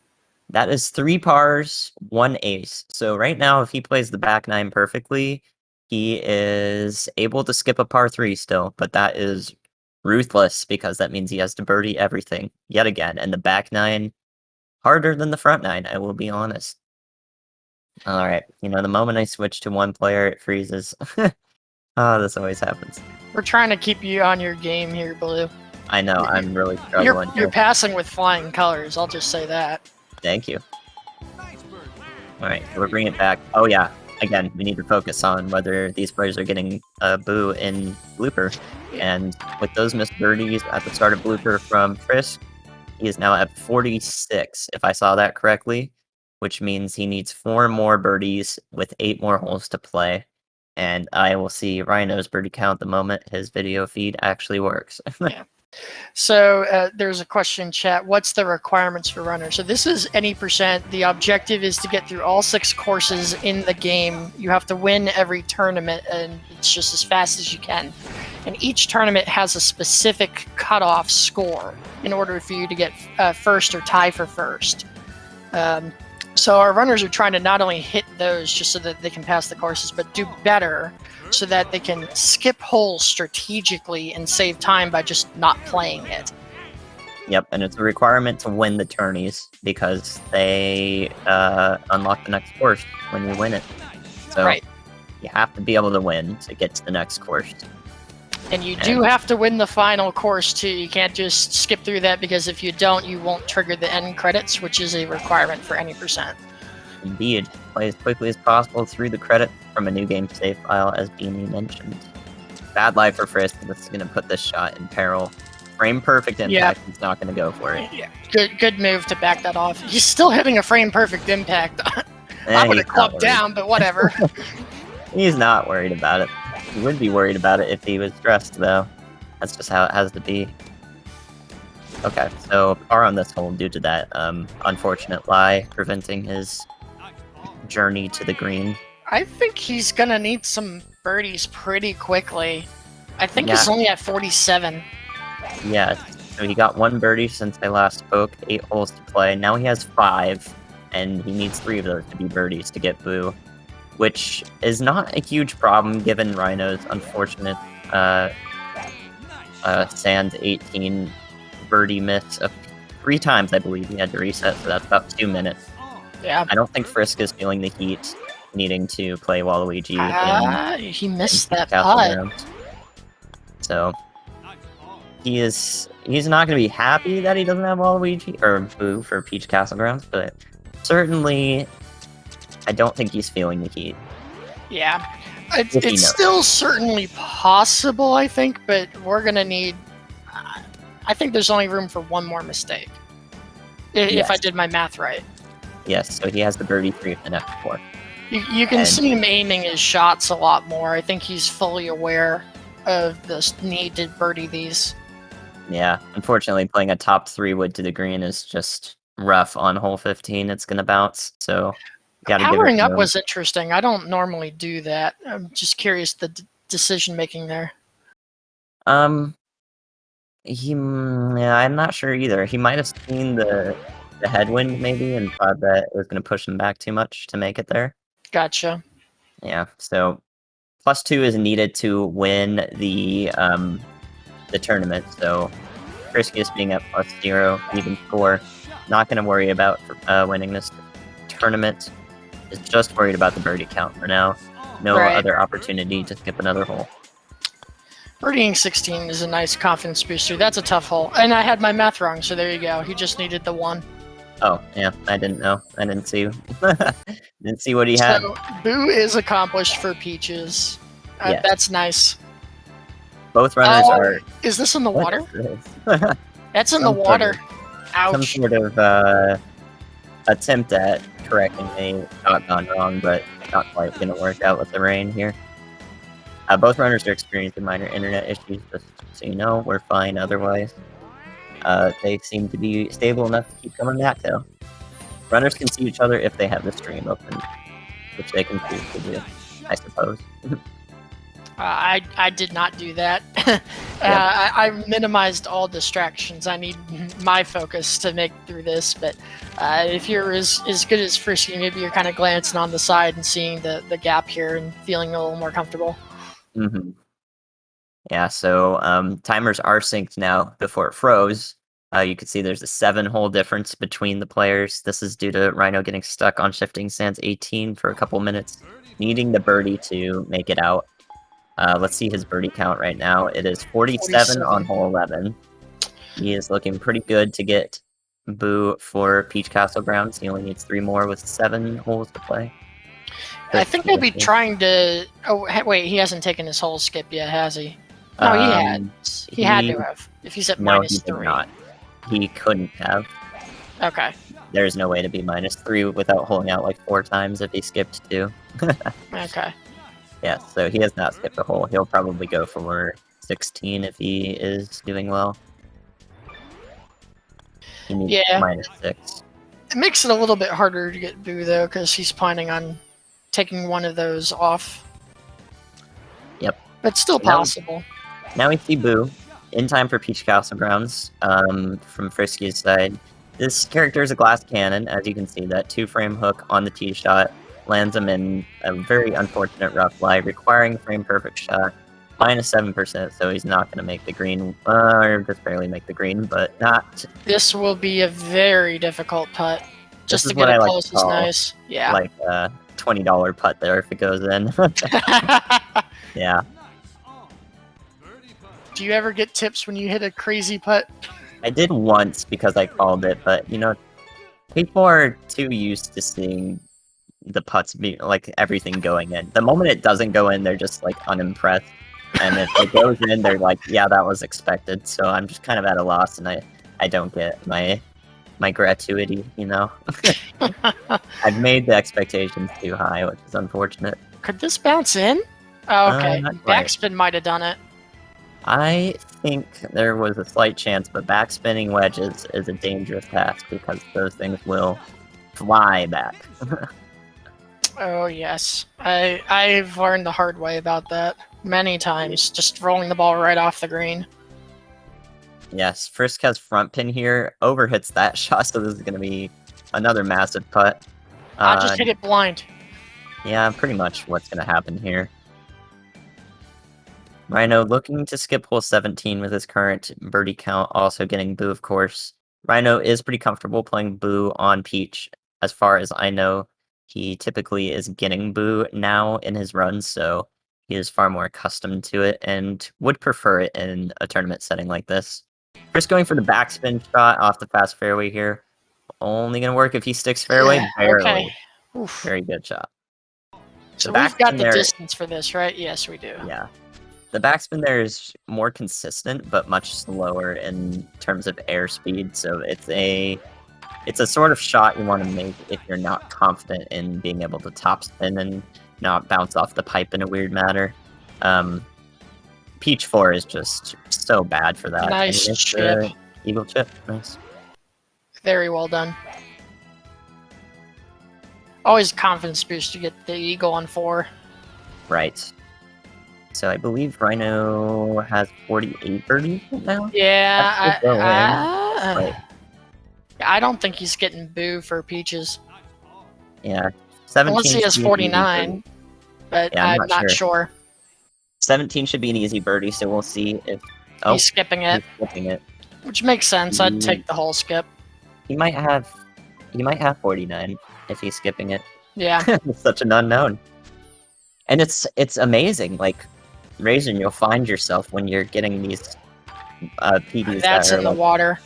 [SPEAKER 1] That is 3 pars, 1 ace. So right now, if he plays the back 9 perfectly, he is able to skip a par 3 still, but that is ruthless because that means he has to birdie everything yet again. And the back 9, harder than the front 9, I will be honest. All right, the moment I switch to one player, it freezes. Oh, this always happens.
[SPEAKER 2] We're trying to keep you on your game here, Blue.
[SPEAKER 1] I know, I'm really struggling.
[SPEAKER 2] You're passing with flying colors, I'll just say that.
[SPEAKER 1] Thank you. Alright, we're bringing it back. Oh yeah, again, we need to focus on whether these players are getting a boo in Blooper. And with those missed birdies at the start of Blooper from Frisk, he is now at 46, if I saw that correctly, which means he needs 4 more birdies with 8 more holes to play. And I will see Rhino's birdie count the moment his video feed actually works.
[SPEAKER 2] Yeah. So there's a question in chat. What's the requirements for runners? So this is any %. The objective is to get through all 6 courses in the game. You have to win every tournament, and it's just as fast as you can. And each tournament has a specific cutoff score in order for you to get first or tie for first. So our runners are trying to not only hit those just so that they can pass the courses, but do better so that they can skip holes strategically and save time by just not playing it.
[SPEAKER 1] Yep, and it's a requirement to win the tourneys because they unlock the next course when you win it. So you have to be able to win to get to the next course.
[SPEAKER 2] And you do have to win the final course too. You can't just skip through that because if you don't, you won't trigger the end credits, which is a requirement for any %.
[SPEAKER 1] Indeed. Play as quickly as possible through the credit from a new game save file, as Beanie mentioned. Bad life for Frisk. This is going to put this shot in peril. Frame perfect impact. He's not going to go for it.
[SPEAKER 2] Yeah. Good move to back that off. He's still hitting a frame perfect impact. I would have clubbed down, but whatever.
[SPEAKER 1] He's not worried about it. He would be worried about it if he was stressed, though. That's just how it has to be. Okay, so par on this hole due to that unfortunate lie preventing his journey to the green.
[SPEAKER 2] I think he's gonna need some birdies pretty quickly. I think he's only at 47.
[SPEAKER 1] Yeah, so he got 1 birdie since I last spoke, 8 holes to play. Now he has 5, and he needs 3 of those to be birdies to get Boo, which is not a huge problem given Rhino's unfortunate Sands 18 birdie miss of 3 times, I believe he had to reset, so that's about 2 minutes.
[SPEAKER 2] Yeah.
[SPEAKER 1] I don't think Frisk is feeling the heat, needing to play Waluigi
[SPEAKER 2] he missed that
[SPEAKER 1] Castle
[SPEAKER 2] putt.
[SPEAKER 1] Grounds. So he's not going to be happy that he doesn't have Waluigi or Boo for Peach Castle Grounds, but certainly I don't think he's feeling the heat.
[SPEAKER 2] Yeah. It's still certainly possible, I think, but we're going to need... I think there's only room for 1 more mistake. If I did my math right.
[SPEAKER 1] Yes, so he has the birdie 3 and F4.
[SPEAKER 2] You can see him aiming his shots a lot more. I think he's fully aware of the need to birdie these.
[SPEAKER 1] Yeah, unfortunately, playing a top 3 wood to the green is just rough on hole 15. It's going to bounce, so gotta give it
[SPEAKER 2] Powering up
[SPEAKER 1] room.
[SPEAKER 2] was interesting. I don't normally do that. I'm just curious the decision making there.
[SPEAKER 1] Yeah, I'm not sure either. He might have seen the headwind maybe and thought that it was going to push him back too much to make it there.
[SPEAKER 2] Gotcha.
[SPEAKER 1] Yeah, so +2 is needed to win the tournament. So Friskiest being at +0, even 4, not going to worry about winning this tournament. Is just worried about the birdie count for now. No other opportunity to skip another hole.
[SPEAKER 2] Birdieing 16 is a nice confidence booster. That's a tough hole. And I had my math wrong, so there you go. He just needed the 1.
[SPEAKER 1] Oh, yeah, I didn't know. I didn't see. Didn't see what he had.
[SPEAKER 2] So, Boo is accomplished for Peaches.
[SPEAKER 1] Yes.
[SPEAKER 2] That's nice.
[SPEAKER 1] Both runners are...
[SPEAKER 2] Is this in the water?
[SPEAKER 1] What?
[SPEAKER 2] That's in the water. Ouch.
[SPEAKER 1] Some sort of attempt at correcting a shot gone wrong, but not quite going to work out with the rain here. Both runners are experiencing minor internet issues, just so you know. We're fine otherwise. They seem to be stable enough to keep coming back, though. Runners can see each other if they have the stream open, which they can choose to do, I suppose.
[SPEAKER 2] I did not do that. I minimized all distractions. I need my focus to make through this, but if you're as good as Frisky, maybe you're kind of glancing on the side and seeing the gap here and feeling a little more comfortable.
[SPEAKER 1] Mm-hmm. Yeah, so timers are synced now before it froze. You can see there's a 7-hole difference between the players. This is due to Rhino getting stuck on Shifting Sands 18 for a couple minutes, needing the birdie to make it out. Let's see his birdie count right now. It is 47 on hole 11. He is looking pretty good to get Boo for Peach Castle Grounds. He only needs 3 more with 7 holes to play.
[SPEAKER 2] I think they'll be trying to... Oh, wait, he hasn't taken his hole skip yet, has he? No, he had. He had to have. If he's at -3.
[SPEAKER 1] No, he did not. He couldn't have.
[SPEAKER 2] Okay.
[SPEAKER 1] There's no way to be -3 without holding out like 4 times if he skipped 2.
[SPEAKER 2] Okay.
[SPEAKER 1] Yeah, so he has not skipped a hole. He'll probably go for 16 if he is doing well. He needs -6.
[SPEAKER 2] It makes it a little bit harder to get Boo, though, because he's planning on taking one of those off.
[SPEAKER 1] Yep.
[SPEAKER 2] But still possible.
[SPEAKER 1] Now we see Boo in time for Peach Castle Grounds from Friskiest side. This character is a glass cannon, as you can see. That 2-frame hook on the tee shot lands him in a very unfortunate rough lie, requiring frame perfect shot. -7%, so he's not going to make the green, or just barely make the green, but not...
[SPEAKER 2] This will be a very difficult putt. Just to get it close is nice. Yeah.
[SPEAKER 1] Like a $20 putt there if it goes in. Yeah.
[SPEAKER 2] Do you ever get tips when you hit a crazy putt?
[SPEAKER 1] I did once because I called it, but, you know, people are too used to seeing the putts be like everything going in. The moment it doesn't go in, they're just like unimpressed. And if it goes in, they're like, yeah, that was expected. So I'm just kind of at a loss, and I don't get my gratuity, you know? I've made the expectations too high, which is unfortunate.
[SPEAKER 2] Could this bounce in? Oh, okay. Backspin might have done it.
[SPEAKER 1] I think there was a slight chance, but backspinning wedges is a dangerous task because those things will fly back.
[SPEAKER 2] Oh, yes. I've learned the hard way about that many times, just rolling the ball right off the green.
[SPEAKER 1] Yes, Frisk has front pin here, overhits that shot, so this is going to be another massive putt.
[SPEAKER 2] I just hit it blind.
[SPEAKER 1] Yeah, pretty much what's going to happen here. Rhino looking to skip hole 17 with his current birdie count, also getting Boo, of course. Rhino is pretty comfortable playing Boo on Peach. As far as I know, he typically is getting Boo now in his runs, so he is far more accustomed to it and would prefer it in a tournament setting like this. First going for the backspin shot off the fast fairway here. Only going to work if he sticks fairway, barely.
[SPEAKER 2] Okay. Oof.
[SPEAKER 1] Very good shot.
[SPEAKER 2] So
[SPEAKER 1] The
[SPEAKER 2] we've got
[SPEAKER 1] backspin
[SPEAKER 2] the
[SPEAKER 1] there-
[SPEAKER 2] distance for this, right? Yes, we do.
[SPEAKER 1] Yeah. The backspin there is more consistent, but much slower in terms of airspeed. So it's a sort of shot you want to make if you're not confident in being able to topspin and not bounce off the pipe in a weird manner. Peach 4 is just so bad for that.
[SPEAKER 2] Nice
[SPEAKER 1] And it's
[SPEAKER 2] chip.
[SPEAKER 1] the Eagle chip. Nice.
[SPEAKER 2] Very well done. Always a confidence boost to get the eagle on 4.
[SPEAKER 1] Right. So I believe Rhino has 48 birdies now.
[SPEAKER 2] Yeah,
[SPEAKER 1] That's Right.
[SPEAKER 2] I don't think he's getting Boo for Peaches.
[SPEAKER 1] Yeah. 17
[SPEAKER 2] Unless he has
[SPEAKER 1] should be an easy
[SPEAKER 2] 49,
[SPEAKER 1] birdie.
[SPEAKER 2] but
[SPEAKER 1] Yeah, I'm
[SPEAKER 2] I'm
[SPEAKER 1] not
[SPEAKER 2] not sure.
[SPEAKER 1] 17 should be an easy birdie, so we'll see if... Oh,
[SPEAKER 2] He's skipping it,
[SPEAKER 1] he's flipping it.
[SPEAKER 2] which makes sense. I'd take the whole skip.
[SPEAKER 1] He might have 49 if he's skipping it.
[SPEAKER 2] Yeah.
[SPEAKER 1] It's such an unknown. And it's amazing. Like, Raisin, you'll find yourself when you're getting these PBs
[SPEAKER 2] That's
[SPEAKER 1] that are
[SPEAKER 2] in the
[SPEAKER 1] like
[SPEAKER 2] water.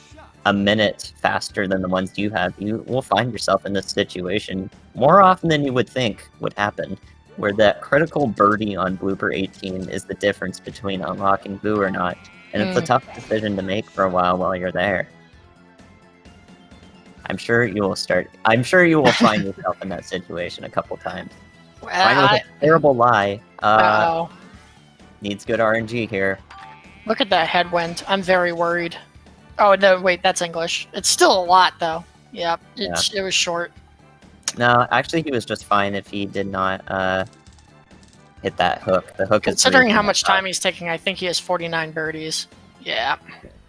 [SPEAKER 1] a minute faster than the ones you have. You will find yourself in this situation more often than you would think would happen, where that critical birdie on blooper 18 is the difference between unlocking Boo or not. And it's a tough decision to make for a while you're there. I'm sure you will find yourself in that situation a couple times. Finally, a terrible lie.
[SPEAKER 2] Uh-oh.
[SPEAKER 1] Needs good RNG here.
[SPEAKER 2] Look at that headwind. I'm very worried. Oh, no, wait, that's English. It's still a lot, though. Yep, it was short.
[SPEAKER 1] No, actually, he was just fine if he did not hit that hook. The hook is
[SPEAKER 2] Considering how much time he's taking, I think he has 49 birdies. Yeah.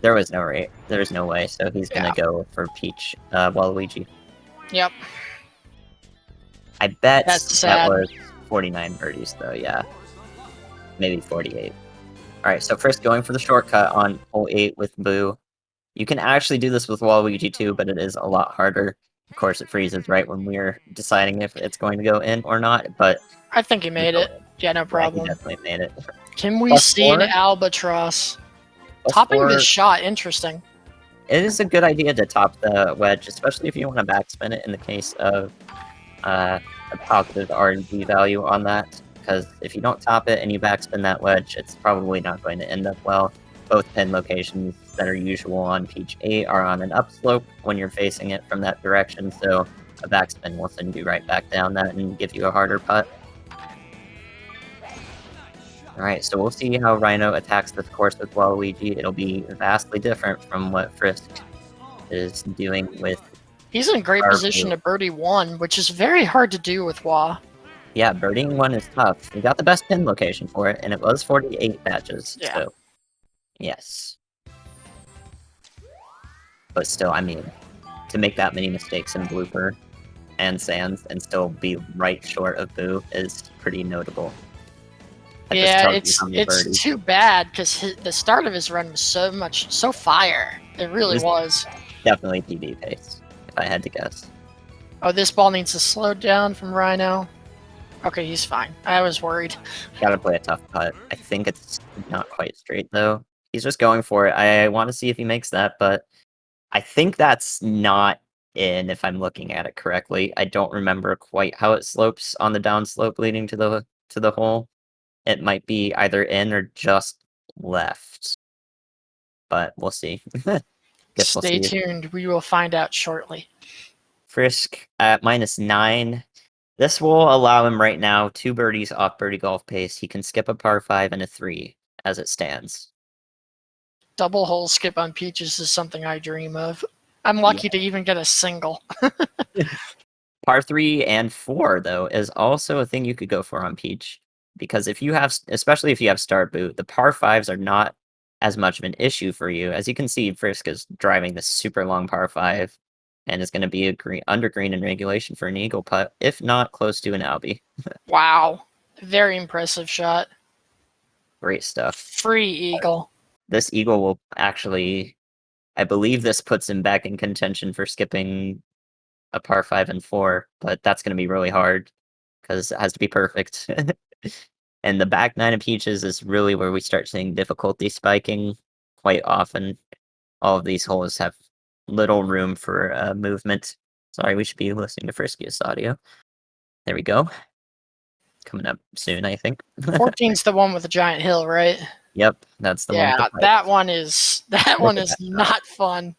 [SPEAKER 1] There was no rate. There's no way, so he's gonna go for Peach Waluigi.
[SPEAKER 2] Yep.
[SPEAKER 1] I bet
[SPEAKER 2] That's
[SPEAKER 1] that
[SPEAKER 2] sad.
[SPEAKER 1] was 49 birdies, though, yeah. Maybe 48. Alright, so first going for the shortcut on hole 8 with Boo. You can actually do this with Waluigi too, but it is a lot harder. Of course, it freezes right when we're deciding if it's going to go in or not, but...
[SPEAKER 2] I think he made it. Yeah, no problem.
[SPEAKER 1] Yeah, he definitely made it.
[SPEAKER 2] Can we
[SPEAKER 1] Plus
[SPEAKER 2] see an
[SPEAKER 1] 4?
[SPEAKER 2] albatross?
[SPEAKER 1] Plus
[SPEAKER 2] Topping
[SPEAKER 1] 4,
[SPEAKER 2] this shot, interesting.
[SPEAKER 1] it is a good idea to top the wedge, especially if you want to backspin it in the case of a positive RNG value on that. Because if you don't top it and you backspin that wedge, it's probably not going to end up well. Both pin locations that are usual on Peach 8 are on an upslope when you're facing it from that direction, so a backspin will send you right back down that and give you a harder putt. Alright, so we'll see how Rhino attacks this course with Waluigi. It'll be vastly different from what Frisk is doing with...
[SPEAKER 2] He's in great position to birdie 1, which is very hard to do with Wah.
[SPEAKER 1] Yeah, birdieing 1 is tough. We got the best pin location for it, and it was 48 matches,
[SPEAKER 2] Yeah.
[SPEAKER 1] so... Yes. But still, I mean, to make that many mistakes in Blooper and Sands and still be right short of Boo is pretty notable. That just
[SPEAKER 2] Yeah,
[SPEAKER 1] tells you
[SPEAKER 2] it's
[SPEAKER 1] how many birdies.
[SPEAKER 2] too bad because the start of his run was so fire. It really was.
[SPEAKER 1] Definitely PB pace, if I had to guess.
[SPEAKER 2] Oh, this ball needs to slow down from Rhino. Okay, he's fine. I was worried.
[SPEAKER 1] Gotta play a tough putt. I think it's not quite straight, though. He's just going for it. I want to see if he makes that, but I think that's not in, if I'm looking at it correctly. I don't remember quite how it slopes on the downslope leading to the hole. It might be either in or just left. But we'll see. Guess we'll
[SPEAKER 2] Stay
[SPEAKER 1] see.
[SPEAKER 2] tuned. We will find out shortly.
[SPEAKER 1] Frisk at -9. This will allow him right now 2 birdies off birdie golf pace. He can skip a par 5 and a 3 as it stands.
[SPEAKER 2] Double hole skip on Peaches is something I dream of. I'm lucky to even get a single.
[SPEAKER 1] Par 3 and 4, though, is also a thing you could go for on Peach. Because if you have, especially if you have start boot, the par 5s are not as much of an issue for you. As you can see, Frisk is driving this super long par 5 and is going to be a under green in regulation for an eagle putt, if not close to an albie.
[SPEAKER 2] Wow. Very impressive shot.
[SPEAKER 1] Great stuff.
[SPEAKER 2] Free eagle.
[SPEAKER 1] This eagle will actually, I believe this puts him back in contention for skipping a par 5 and 4, but that's going to be really hard because it has to be perfect. And the back 9 of peaches is really where we start seeing difficulty spiking quite often. All of these holes have little room for movement. Sorry, we should be listening to Friskiest audio. There we go. Coming up soon, I think.
[SPEAKER 2] 14's the one with the giant hill, right?
[SPEAKER 1] Yep, that's the one.
[SPEAKER 2] Yeah, that one is not fun.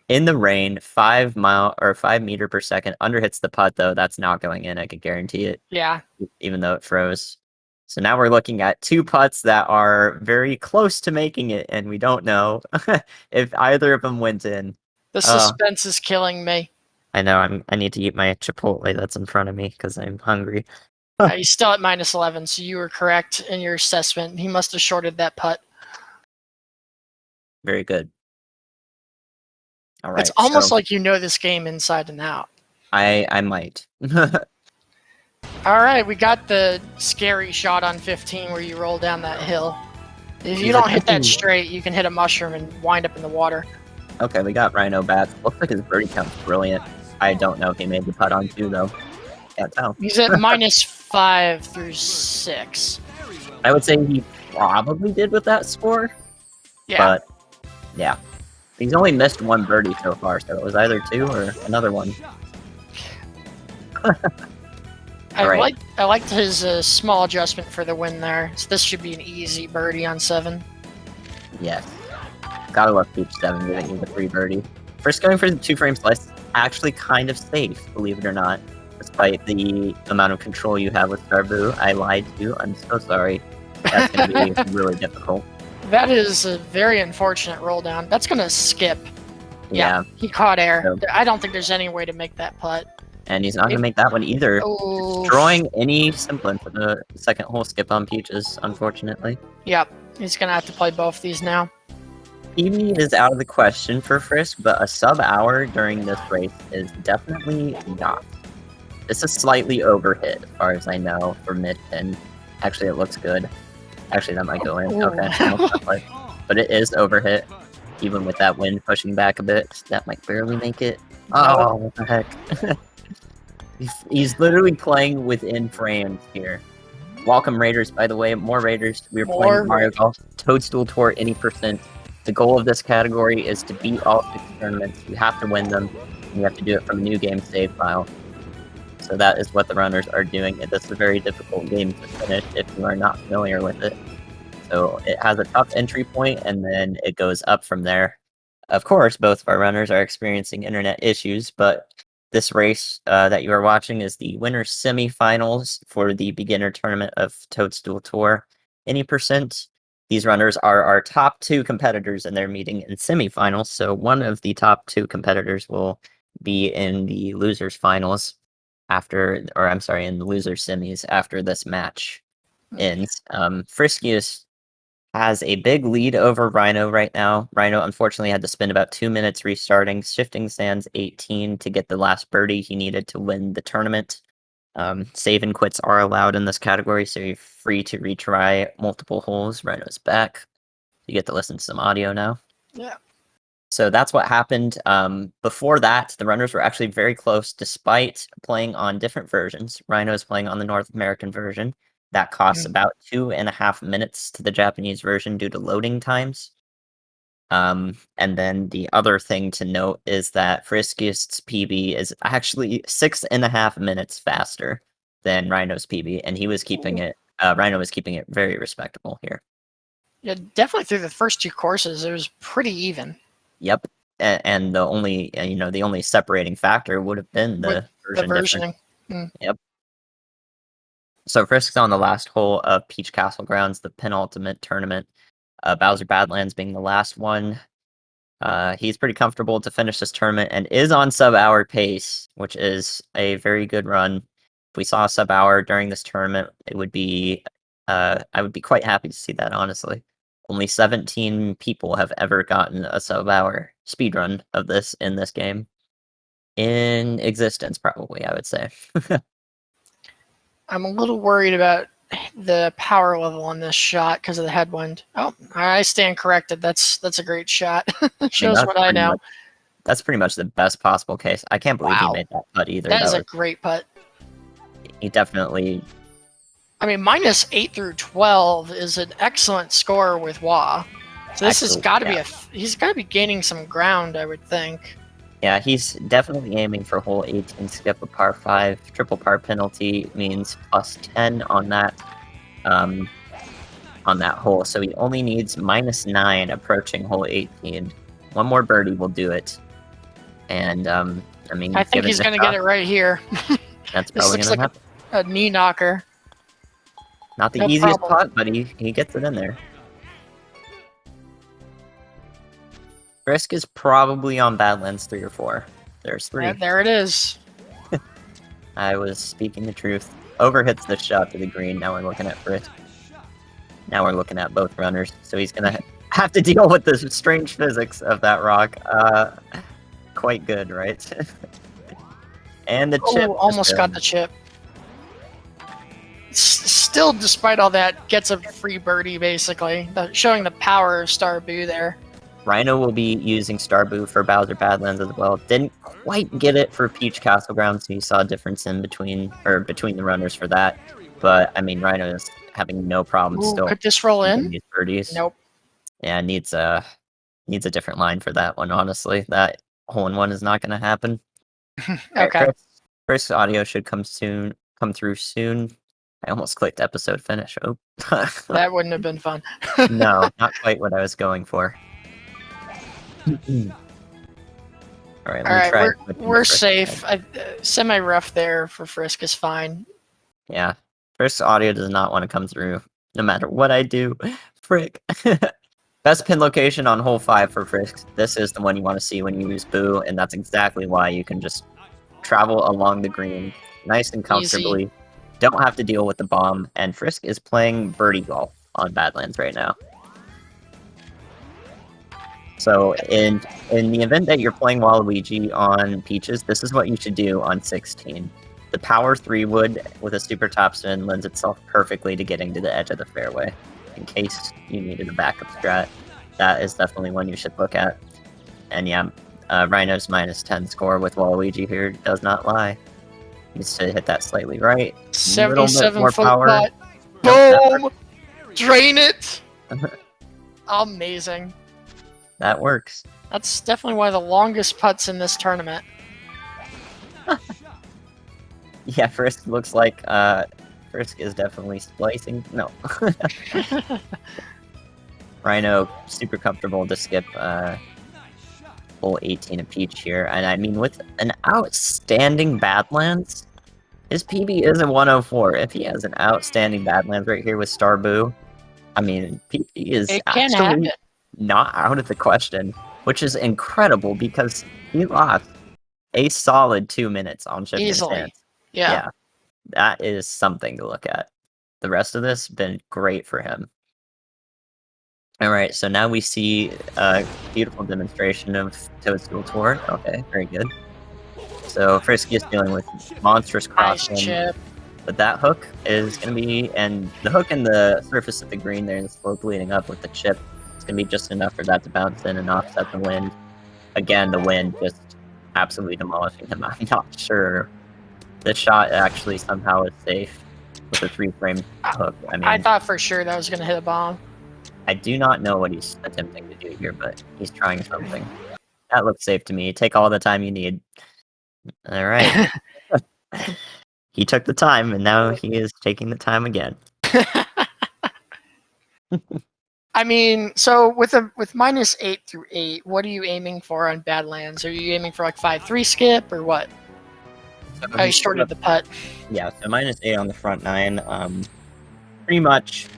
[SPEAKER 1] In the rain, 5 meter per second. Underhits the putt though. That's not going in. I can guarantee it.
[SPEAKER 2] Yeah.
[SPEAKER 1] Even though it froze. So now we're looking at 2 putts that are very close to making it, and we don't know if either of them went in.
[SPEAKER 2] The suspense is killing me.
[SPEAKER 1] I know. I need to eat my Chipotle that's in front of me because I'm hungry.
[SPEAKER 2] He's still at -11, so you were correct in your assessment. He must have shorted that putt.
[SPEAKER 1] Very good. All right.
[SPEAKER 2] It's almost like you know this game inside and out.
[SPEAKER 1] I might.
[SPEAKER 2] All right, we got the scary shot on 15 where you roll down that hill. If you don't hit that straight, you can hit a mushroom and wind up in the water.
[SPEAKER 1] Okay, we got Rhino back. Looks like his birdie count's brilliant. I don't know if he made the putt on 2 though. Can't tell.
[SPEAKER 2] He's at -5 through 6.
[SPEAKER 1] I would say he probably did with that score.
[SPEAKER 2] Yeah.
[SPEAKER 1] But yeah. He's only missed 1 birdie so far, so it was either 2 or another one.
[SPEAKER 2] I liked his small adjustment for the win there. So this should be an easy birdie on 7.
[SPEAKER 1] Yes. Gotta love Peach 7 giving you the free birdie. First going for the 2 frame slice, actually kind of safe, believe it or not. Despite the amount of control you have with Starbu. I lied to you. I'm so sorry. That's going to be really difficult.
[SPEAKER 2] That is a very unfortunate roll down. That's going to skip.
[SPEAKER 1] Yeah.
[SPEAKER 2] He caught air.
[SPEAKER 1] So,
[SPEAKER 2] I don't think there's any way to make that putt.
[SPEAKER 1] and he's not going to make that one either.
[SPEAKER 2] Oh.
[SPEAKER 1] Destroying any semblance of a second hole skip on Peaches, unfortunately.
[SPEAKER 2] Yep. He's going to have to play both these now.
[SPEAKER 1] PB is out of the question for Frisk, but a sub-hour during this race is definitely not. This is slightly overhit, as far as I know, for mid-pin. Actually, it looks good. Actually, that might go in. Okay. But it is overhit, even with that wind pushing back a bit. That might barely make it. Oh, what the heck. He's literally playing within frames here. Welcome, Raiders, by the way. More Raiders. We're playing Mario Golf Toadstool Tour any percent. The goal of this category is to beat all 6 tournaments. You have to win them, and you have to do it from a new game save file. So that is what the runners are doing. This is a very difficult game to finish if you are not familiar with it. So it has a tough entry point, and then it goes up from there. Of course, both of our runners are experiencing internet issues, but this race that you are watching is the winner's semifinals for the beginner tournament of Toadstool Tour. Any percent. These runners are our top 2 competitors, and they're meeting in semifinals. So one of the top 2 competitors will be in the losers finals in the losers semis after this match ends. Friskiest has a big lead over Rhino right now. Rhino unfortunately had to spend about 2 minutes restarting, shifting sands 18 to get the last birdie he needed to win the tournament. Save and quits are allowed in this category, so you're free to retry multiple holes. Rhino's back. You get to listen to some audio now.
[SPEAKER 2] Yeah.
[SPEAKER 1] So that's what happened. Before that, the runners were actually very close, despite playing on different versions. Rhino's playing on the North American version. That costs about 2.5 minutes to the Japanese version due to loading times. And then the other thing to note is that Friskiest's PB is actually 6.5 minutes faster than Rhino's PB, and he was keeping it. Rhino was keeping it very respectable here.
[SPEAKER 2] Yeah, definitely through the first 2 courses, it was pretty even.
[SPEAKER 1] Yep, and the only separating factor would have been the versioning. Yep. So Frisk's on the last hole of Peach Castle Grounds, the penultimate tournament. Bowser Badlands being the last one. He's pretty comfortable to finish this tournament and is on sub-hour pace, which is a very good run. If we saw a sub-hour during this tournament, it would be I would be quite happy to see that, honestly. Only 17 people have ever gotten a sub-hour speedrun of this in this game. in existence, probably, I would say.
[SPEAKER 2] I'm a little worried about the power level on this shot because of the headwind. Oh, I stand corrected. That's a great shot.
[SPEAKER 1] I mean,
[SPEAKER 2] Shows what I know.
[SPEAKER 1] That's pretty much the best possible case. I can't believe he
[SPEAKER 2] Wow.
[SPEAKER 1] made that putt either.
[SPEAKER 2] That is a great putt.
[SPEAKER 1] He definitely.
[SPEAKER 2] I mean, minus 8 through 12 is an excellent score with Wah. So this has got to be he's got to be gaining some ground, I would think.
[SPEAKER 1] Yeah, he's definitely aiming for hole 18, skip a par 5. Triple par penalty means plus 10 on that hole. So he only needs minus 9 approaching hole 18. One more birdie will do it. And, I mean...
[SPEAKER 2] I think he's going to get it right here.
[SPEAKER 1] That's probably going to happen.
[SPEAKER 2] A knee knocker.
[SPEAKER 1] Not the easiest putt, but he gets it in there. Frisk is probably on Badlands 3 or 4. There's 3.
[SPEAKER 2] There it is.
[SPEAKER 1] I was speaking the truth. Overhits the shot to the green. Now we're looking at Frisk. Now we're looking at both runners. So he's going to have to deal with the strange physics of that rock. Quite good, right? And the chip.
[SPEAKER 2] Almost got the chip. Still, despite all that, gets a free birdie, basically. Showing the power of Starbu there.
[SPEAKER 1] Rhino will be using Starbu for Bowser Badlands as well. Didn't quite get it for Peach Castle Ground, so you saw a difference in between the runners for that. But I mean, Rhino is having no problem still.
[SPEAKER 2] Could this roll in?
[SPEAKER 1] These birdies.
[SPEAKER 2] Nope.
[SPEAKER 1] Yeah, needs a different line for that one. Honestly, that hole-in-one is not going to happen.
[SPEAKER 2] Okay.
[SPEAKER 1] Right, first audio should come through soon. I almost clicked episode finish. Oh,
[SPEAKER 2] that wouldn't have been fun.
[SPEAKER 1] No, not quite what I was going for. All right,
[SPEAKER 2] we're safe. Semi-rough there for Frisk is fine.
[SPEAKER 1] Yeah, Frisk's audio does not want to come through, no matter what I do. Frick. Best pin location on hole 5 for Frisk. This is the one you want to see when you use Boo, and that's exactly why you can just travel along the green nice and comfortably. Easy. Don't have to deal with the bomb, and Frisk is playing birdie golf on Badlands right now. So in the event that you're playing Waluigi on Peaches, this is what you should do on 16. The power 3-wood with a super topspin lends itself perfectly to getting to the edge of the fairway. In case you needed a backup strat, that is definitely one you should look at. And yeah, Rhino's minus 10 score with Waluigi here does not lie. Needs to hit that slightly right.
[SPEAKER 2] 77 foot putt. Boom! Drain it! Amazing.
[SPEAKER 1] That works.
[SPEAKER 2] That's definitely one of the longest putts in this tournament.
[SPEAKER 1] Yeah, Frisk looks like Frisk is definitely splicing. No. Rhino super comfortable to skip hole 18 of Peach here, and I mean with an outstanding Badlands, his PB is a 104. If he has an outstanding Badlands right here with Starbu, I mean PB is actually not out of the question, which is incredible because he lost a solid 2 minutes on shifting stance. Yeah, that is something to look at. The rest of this been great for him. All right, so now we see a beautiful demonstration of Toadstool Tour. Okay, very good. So Friskiest dealing with monstrous crossing,
[SPEAKER 2] chip.
[SPEAKER 1] But that hook is going to be, and the hook and the surface of the green there, and the slope leading up with the chip, it's going to be just enough for that to bounce in and offset the wind. Again, the wind just absolutely demolishing him. I'm not sure the shot actually somehow is safe with a 3-frame hook. I mean,
[SPEAKER 2] I thought for sure that was going to hit a bomb.
[SPEAKER 1] I do not know what he's attempting to do here, but he's trying something. That looks safe to me. Take all the time you need. All right. He took the time, and now he is taking the time again.
[SPEAKER 2] I mean, so with minus 8 through 8, what are you aiming for on Badlands? Are you aiming for like 5-3 skip or what? So you started the putt.
[SPEAKER 1] Yeah, so minus 8 on the front 9. Pretty much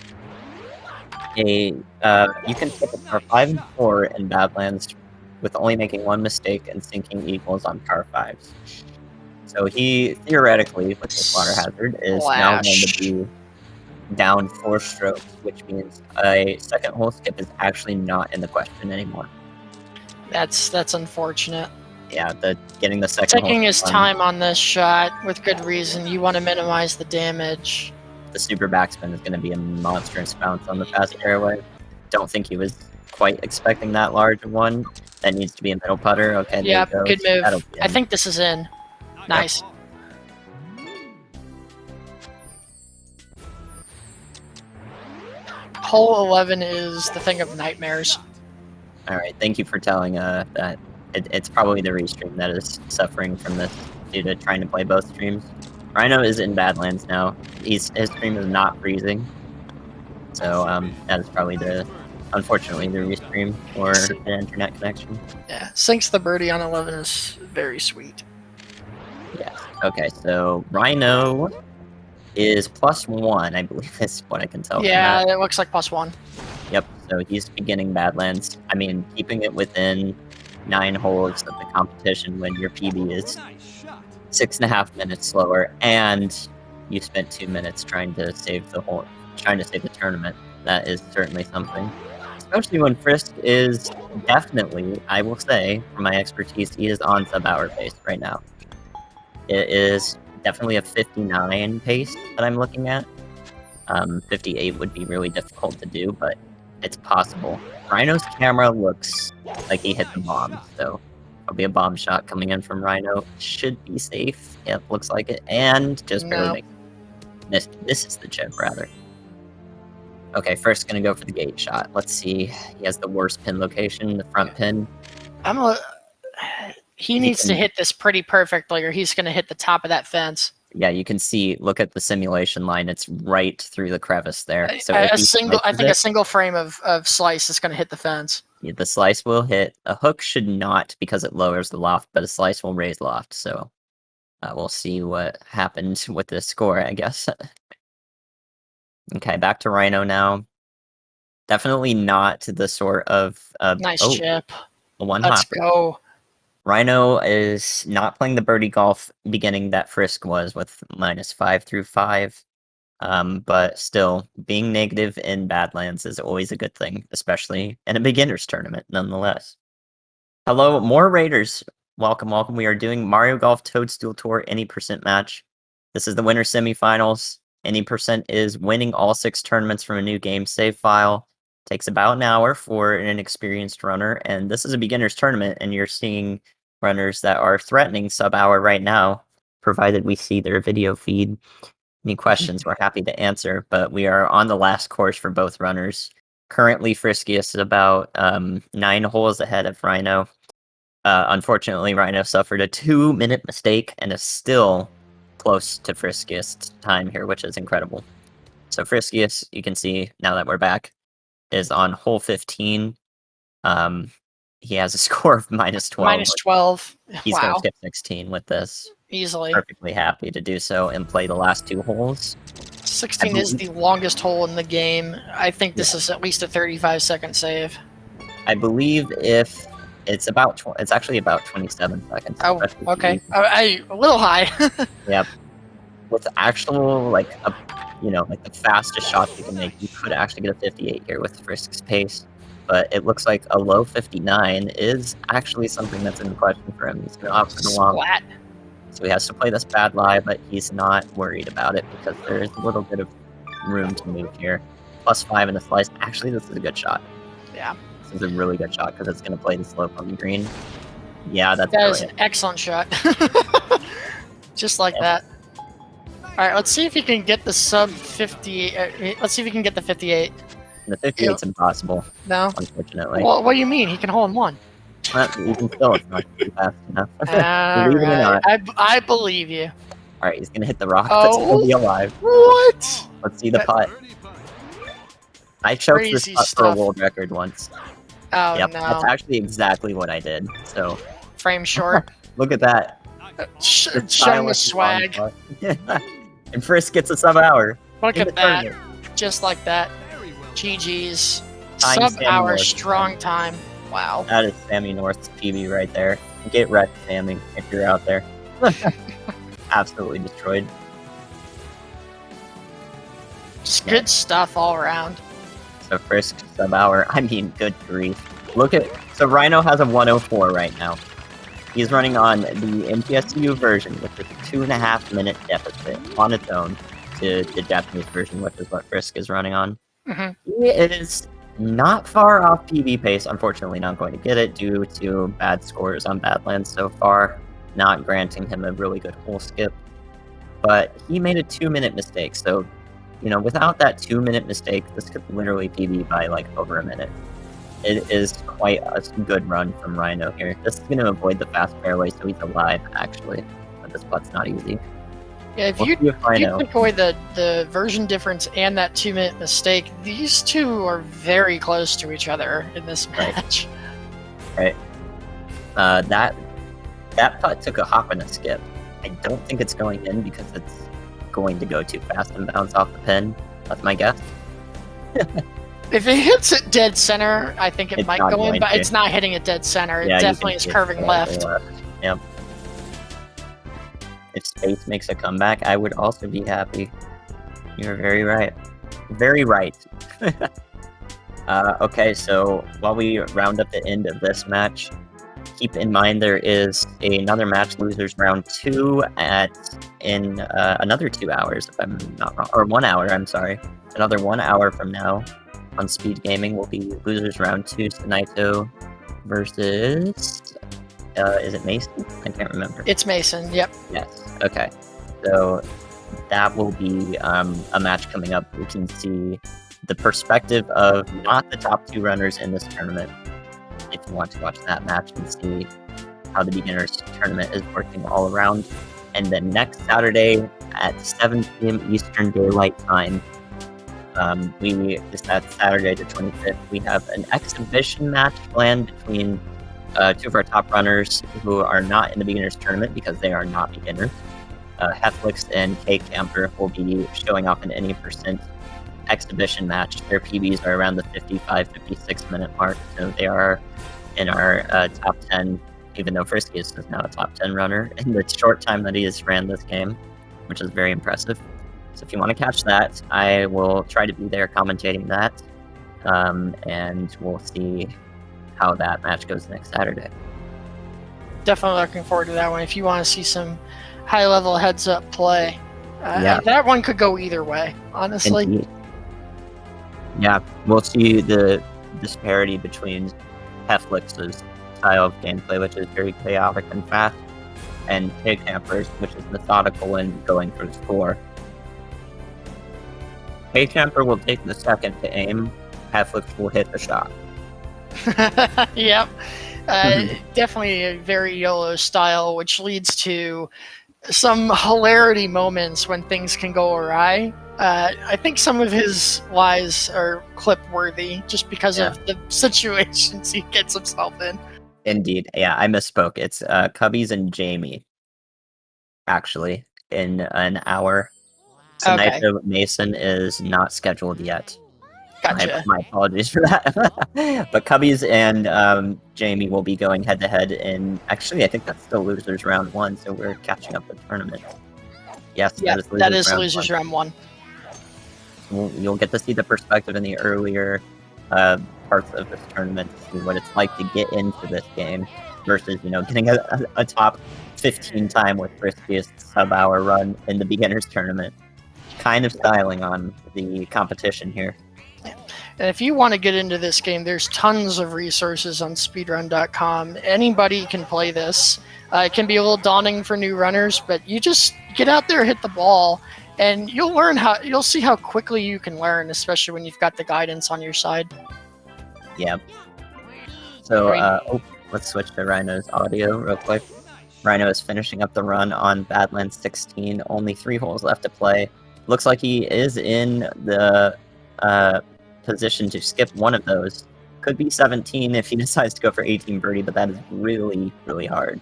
[SPEAKER 1] you can skip a par 5 and 4 in Badlands with only making one mistake and sinking equals on par 5s. So he theoretically, with this water hazard, is now going to be down 4 strokes, which means a second hole skip is actually not in the question anymore.
[SPEAKER 2] That's unfortunate.
[SPEAKER 1] Yeah, getting the second hole.
[SPEAKER 2] Taking his time on this shot with good reason. You want to minimize the damage.
[SPEAKER 1] The super backspin is going to be a monstrous bounce on the fast fairway. Don't think he was quite expecting that large of one. That needs to be a middle putter. Okay,
[SPEAKER 2] Yeah,
[SPEAKER 1] there
[SPEAKER 2] good
[SPEAKER 1] goes.
[SPEAKER 2] move. I think this is in. Nice. Hole 11 is the thing of nightmares.
[SPEAKER 1] All right, thank you for telling that. It's probably the restream that is suffering from this due to trying to play both streams. Rhino is in Badlands now. His stream is not freezing, so that is probably unfortunately the restream or an internet connection.
[SPEAKER 2] Yeah, sinks the birdie on 11 is very sweet.
[SPEAKER 1] Yes. Okay, so Rhino is +1, I believe is what I can tell.
[SPEAKER 2] Yeah,
[SPEAKER 1] from that.
[SPEAKER 2] it looks like +1.
[SPEAKER 1] Yep. So he's beginning Badlands. I mean, keeping it within 9 holes of the competition when your PB is 6.5 minutes slower, and you spent 2 minutes trying to save the tournament. That is certainly something. Especially when Frisk is definitely, I will say, from my expertise, he is on sub-hour pace right now. It is definitely a 59 pace that I'm looking at. 58 would be really difficult to do, but it's possible. Rhino's camera looks like he hit the bomb, so there'll be a bomb shot coming in from Rhino. Should be safe. Yep, looks like it. And just barely make this is the chip, rather. Okay, first gonna go for the gate shot. Let's see. He has the worst pin location, the front pin.
[SPEAKER 2] He needs to hit this pretty perfectly, or he's gonna hit the top of that fence.
[SPEAKER 1] Yeah, you can see. Look at the simulation line; it's right through the crevice there. So
[SPEAKER 2] I think a single frame of slice is gonna hit the fence.
[SPEAKER 1] Yeah, the slice will hit. A hook should not, because it lowers the loft, but a slice will raise loft. So we'll see what happens with the score, I guess. Okay, back to Rhino now. Definitely not the sort of
[SPEAKER 2] nice chip.
[SPEAKER 1] A one
[SPEAKER 2] Let's
[SPEAKER 1] hopper.
[SPEAKER 2] go.
[SPEAKER 1] Rhino is not playing the birdie golf beginning that Frisk was with -5 through 5. But still, being negative in Badlands is always a good thing, especially in a beginner's tournament, nonetheless. Hello, more Raiders. Welcome, welcome. We are doing Mario Golf Toadstool Tour Any Percent match. This is the winner semifinals. Any Percent is winning all 6 tournaments from a new game save file. Takes about an hour for an inexperienced runner, and this is a beginner's tournament, and you're seeing runners that are threatening sub-hour right now, provided we see their video feed. Any questions, we're happy to answer, but we are on the last course for both runners. Currently, Friskiest is about 9 holes ahead of Rhino. Unfortunately, Rhino suffered a 2-minute mistake and is still close to Friskiest time here, which is incredible. So Friskiest, you can see, now that we're back, is on hole 15. He has a score of -12.
[SPEAKER 2] -12.
[SPEAKER 1] He's going to skip 16 with this.
[SPEAKER 2] Easily.
[SPEAKER 1] Perfectly happy to do so and play the last 2 holes.
[SPEAKER 2] 16 is the longest hole in the game. I think this is at least a 35-second save.
[SPEAKER 1] I believe if it's about it's actually about 27 seconds.
[SPEAKER 2] Oh, okay. A little high.
[SPEAKER 1] Yep. With actual like the fastest shots you can make, you could actually get a 58 here with Frisk's pace. But it looks like a low 59 is actually something that's in question for him. He's going to opt for the long. So he has to play this bad lie, but he's not worried about it because there's a little bit of room to move here. +5 in the slice. Actually, this is a good shot.
[SPEAKER 2] Yeah.
[SPEAKER 1] This is a really good shot because it's going to play the slope on the green. Yeah, that
[SPEAKER 2] is an excellent shot. Just like that. All right, let's see if he can get the sub 58. Let's see if he can get the 58.
[SPEAKER 1] The 58's impossible.
[SPEAKER 2] No?
[SPEAKER 1] Unfortunately.
[SPEAKER 2] Well, what do you mean? He can hole in 1.
[SPEAKER 1] Even still, it's not fast enough.
[SPEAKER 2] Believe it or not. I believe you.
[SPEAKER 1] All right, he's going to hit the rock. That's going to be alive.
[SPEAKER 2] What?
[SPEAKER 1] Let's see the putt. I choked this putt for a world record once.
[SPEAKER 2] Oh,
[SPEAKER 1] yep,
[SPEAKER 2] no.
[SPEAKER 1] That's actually exactly what I did. So
[SPEAKER 2] frame short.
[SPEAKER 1] Look at that.
[SPEAKER 2] Showing the swag.
[SPEAKER 1] And Frisk gets a sub-hour.
[SPEAKER 2] Look at that. Just like that. GG's. Sub-hour strong time. Wow.
[SPEAKER 1] That is Sammy North's PB right there. Get wrecked, Sammy, if you're out there. Absolutely destroyed.
[SPEAKER 2] Just good stuff all around.
[SPEAKER 1] So Frisk sub-hour. I mean, good grief. Look at... So Rhino has a 104 right now. He's running on the NTSU version, which is a 2.5-minute deficit on its own to the Japanese version, which is what Frisk is running on. He is not far off PB pace, unfortunately not going to get it due to bad scores on Badlands so far, not granting him a really good hole skip. But he made a 2-minute mistake, so, you know, without that 2-minute mistake, this could literally PB by, like, over a minute. It is quite a good run from Rhino here. This is going to avoid the fast fairway, so he's alive, actually. But this putt's not easy.
[SPEAKER 2] Yeah, if you take away the version difference and that 2-minute mistake, these two are very close to each other in this match.
[SPEAKER 1] Right. That putt took a hop and a skip. I don't think it's going in because it's going to go too fast and bounce off the pin. That's my guess.
[SPEAKER 2] If it hits it dead center, I think it might go in, but it's not hitting it dead center. It definitely is curving left.
[SPEAKER 1] Yep. If Space makes a comeback, I would also be happy. You're very right. Very right. Okay, so while we round up the end of this match, keep in mind there is another match, Losers Round 2, in another 2 hours, if I'm not wrong. Or 1 hour, I'm sorry. Another 1 hour from now on SpeedGaming will be Losers Round 2, Sonaito versus... is it Mason? I can't remember.
[SPEAKER 2] It's Mason, yep.
[SPEAKER 1] Yes, okay. So that will be a match coming up. We can see the perspective of not the top 2 runners in this tournament, if you want to watch that match and see how the beginners tournament is working all around. And then next Saturday at 7 p.m. Eastern Daylight Time, that's Saturday the 25th, we have an exhibition match planned between 2 of our top runners who are not in the beginners tournament because they are not beginners. Heflix and K Camper will be showing off an any percent exhibition match. Their PBs are around the 55-56 minute mark, so they are in our top 10, even though Friskiest is now a top 10 runner in the short time that he has ran this game, which is very impressive. So if you want to catch that, I will try to be there commentating that, and we'll see how that match goes next Saturday.
[SPEAKER 2] Definitely looking forward to that one. If you want to see some high-level heads-up play, that one could go either way, honestly.
[SPEAKER 1] Indeed. Yeah, we'll see the disparity between Heflix's style of gameplay, which is very chaotic and fast, and K-Camper's, which is methodical and going for the score. K-Camper will take the second to aim, Heflix will hit the shot.
[SPEAKER 2] Yep. Definitely a very YOLO style, which leads to some hilarity moments when things can go awry. I think some of his lies are clip-worthy just because of the situations he gets himself in.
[SPEAKER 1] Indeed. Yeah, I misspoke. It's Cubbies and Jamie, actually, in an hour. Sonaito Mason is not scheduled yet.
[SPEAKER 2] Gotcha.
[SPEAKER 1] My apologies for that. But Cubbies and Jamie will be going head-to-head in... Actually, I think that's still Losers Round 1, so we're catching up the tournament. Yes,
[SPEAKER 2] that is Losers Round 1.
[SPEAKER 1] You'll get to see the perspective in the earlier parts of this tournament to see what it's like to get into this game versus, you know, getting a top 15 time with Friskiest sub-hour run in the beginners tournament. Kind of styling on the competition here.
[SPEAKER 2] And if you want to get into this game, there's tons of resources on speedrun.com. Anybody can play this. It can be a little daunting for new runners, but you just get out there, hit the ball, and you'll see how quickly you can learn, especially when you've got the guidance on your side.
[SPEAKER 1] Yeah. So, let's switch to Rhino's audio real quick. Rhino is finishing up the run on Badlands 16. Only 3 holes left to play. Looks like he is in the position to skip one of those. Could be 17 if he decides to go for 18 birdie, but that is really, really hard.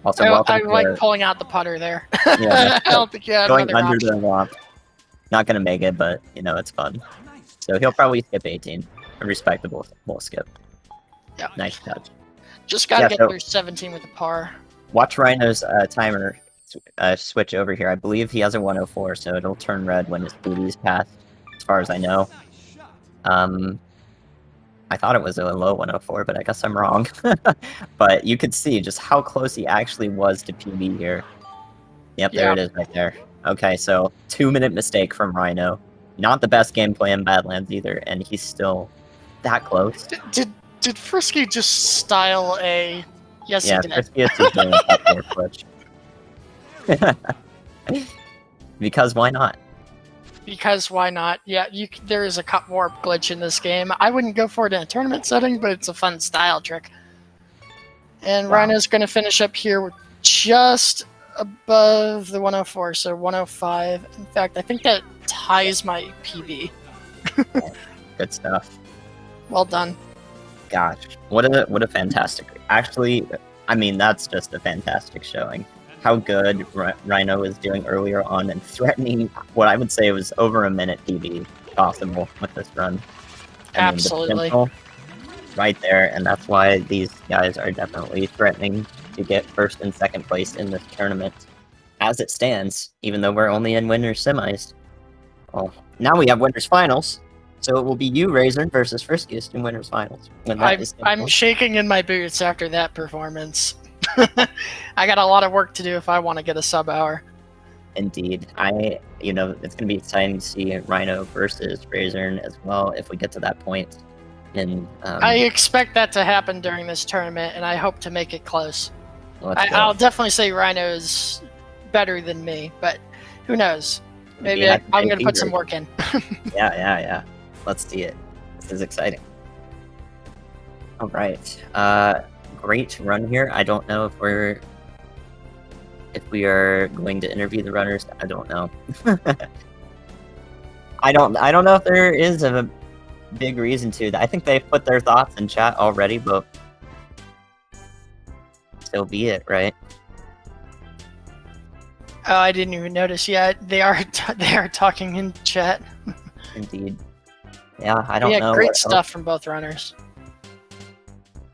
[SPEAKER 1] Also,
[SPEAKER 2] I like pulling out the putter there.
[SPEAKER 1] Yeah,
[SPEAKER 2] I don't think you had
[SPEAKER 1] going
[SPEAKER 2] another
[SPEAKER 1] under
[SPEAKER 2] option.
[SPEAKER 1] the womp. Not going to make it, but, you know, it's fun. So he'll probably skip 18. A respectable hole skip.
[SPEAKER 2] Yeah.
[SPEAKER 1] Nice touch.
[SPEAKER 2] Just got to get through 17 with a par.
[SPEAKER 1] Watch Rhino's timer switch over here. I believe he has a 104, so it'll turn red when his booty is passed, as far as I know. I thought it was a low 104, but I guess I'm wrong. But you could see just how close he actually was to PB here. Yep, there
[SPEAKER 2] Yeah.
[SPEAKER 1] it is right there. Okay, so 2-minute mistake from Rhino. Not the best gameplay in Badlands either, and he's still that close.
[SPEAKER 2] Did Frisky just style a? Yes,
[SPEAKER 1] Yeah,
[SPEAKER 2] he did.
[SPEAKER 1] Friskiest is doing a top 4 glitch. Because why not?
[SPEAKER 2] Because why not? Yeah, there is a cut warp glitch in this game. I wouldn't go for it in a tournament setting, but it's a fun style trick. And
[SPEAKER 1] Wow.
[SPEAKER 2] Rhino's going to finish up here with just above the 104, so 105. In fact, I think that ties my PB.
[SPEAKER 1] Good stuff.
[SPEAKER 2] Well done.
[SPEAKER 1] Gosh, what a fantastic. Actually, I mean that's just a fantastic showing. How good Rhino was doing earlier on and threatening what I would say was over a minute PB possible with this run.
[SPEAKER 2] Absolutely.
[SPEAKER 1] The potential right there, and that's why these guys are definitely threatening to get first and second place in this tournament. As it stands, even though we're only in winners semis. Well, now we have winners finals, so it will be you, Razor, versus Friskiest in winners finals. When that is
[SPEAKER 2] I'm shaking in my boots after that performance. I got a lot of work to do if I want to get a sub hour.
[SPEAKER 1] Indeed. It's going to be exciting to see Rhino versus Razor as well if we get to that point. And
[SPEAKER 2] I expect that to happen during this tournament, and I hope to make it close. I'll definitely say Rhino is better than me, but who knows? Maybe I'm going to put some work in.
[SPEAKER 1] Yeah. Let's see it. This is exciting. All right. Great run here. I don't know if we are going to interview the runners. I don't know. I don't know if there is a big reason to. I think they've put their thoughts in chat already, but so be it, right?
[SPEAKER 2] Oh, I didn't even notice yet. They are talking in chat.
[SPEAKER 1] Indeed. Yeah, I don't know.
[SPEAKER 2] Yeah, great stuff from both runners.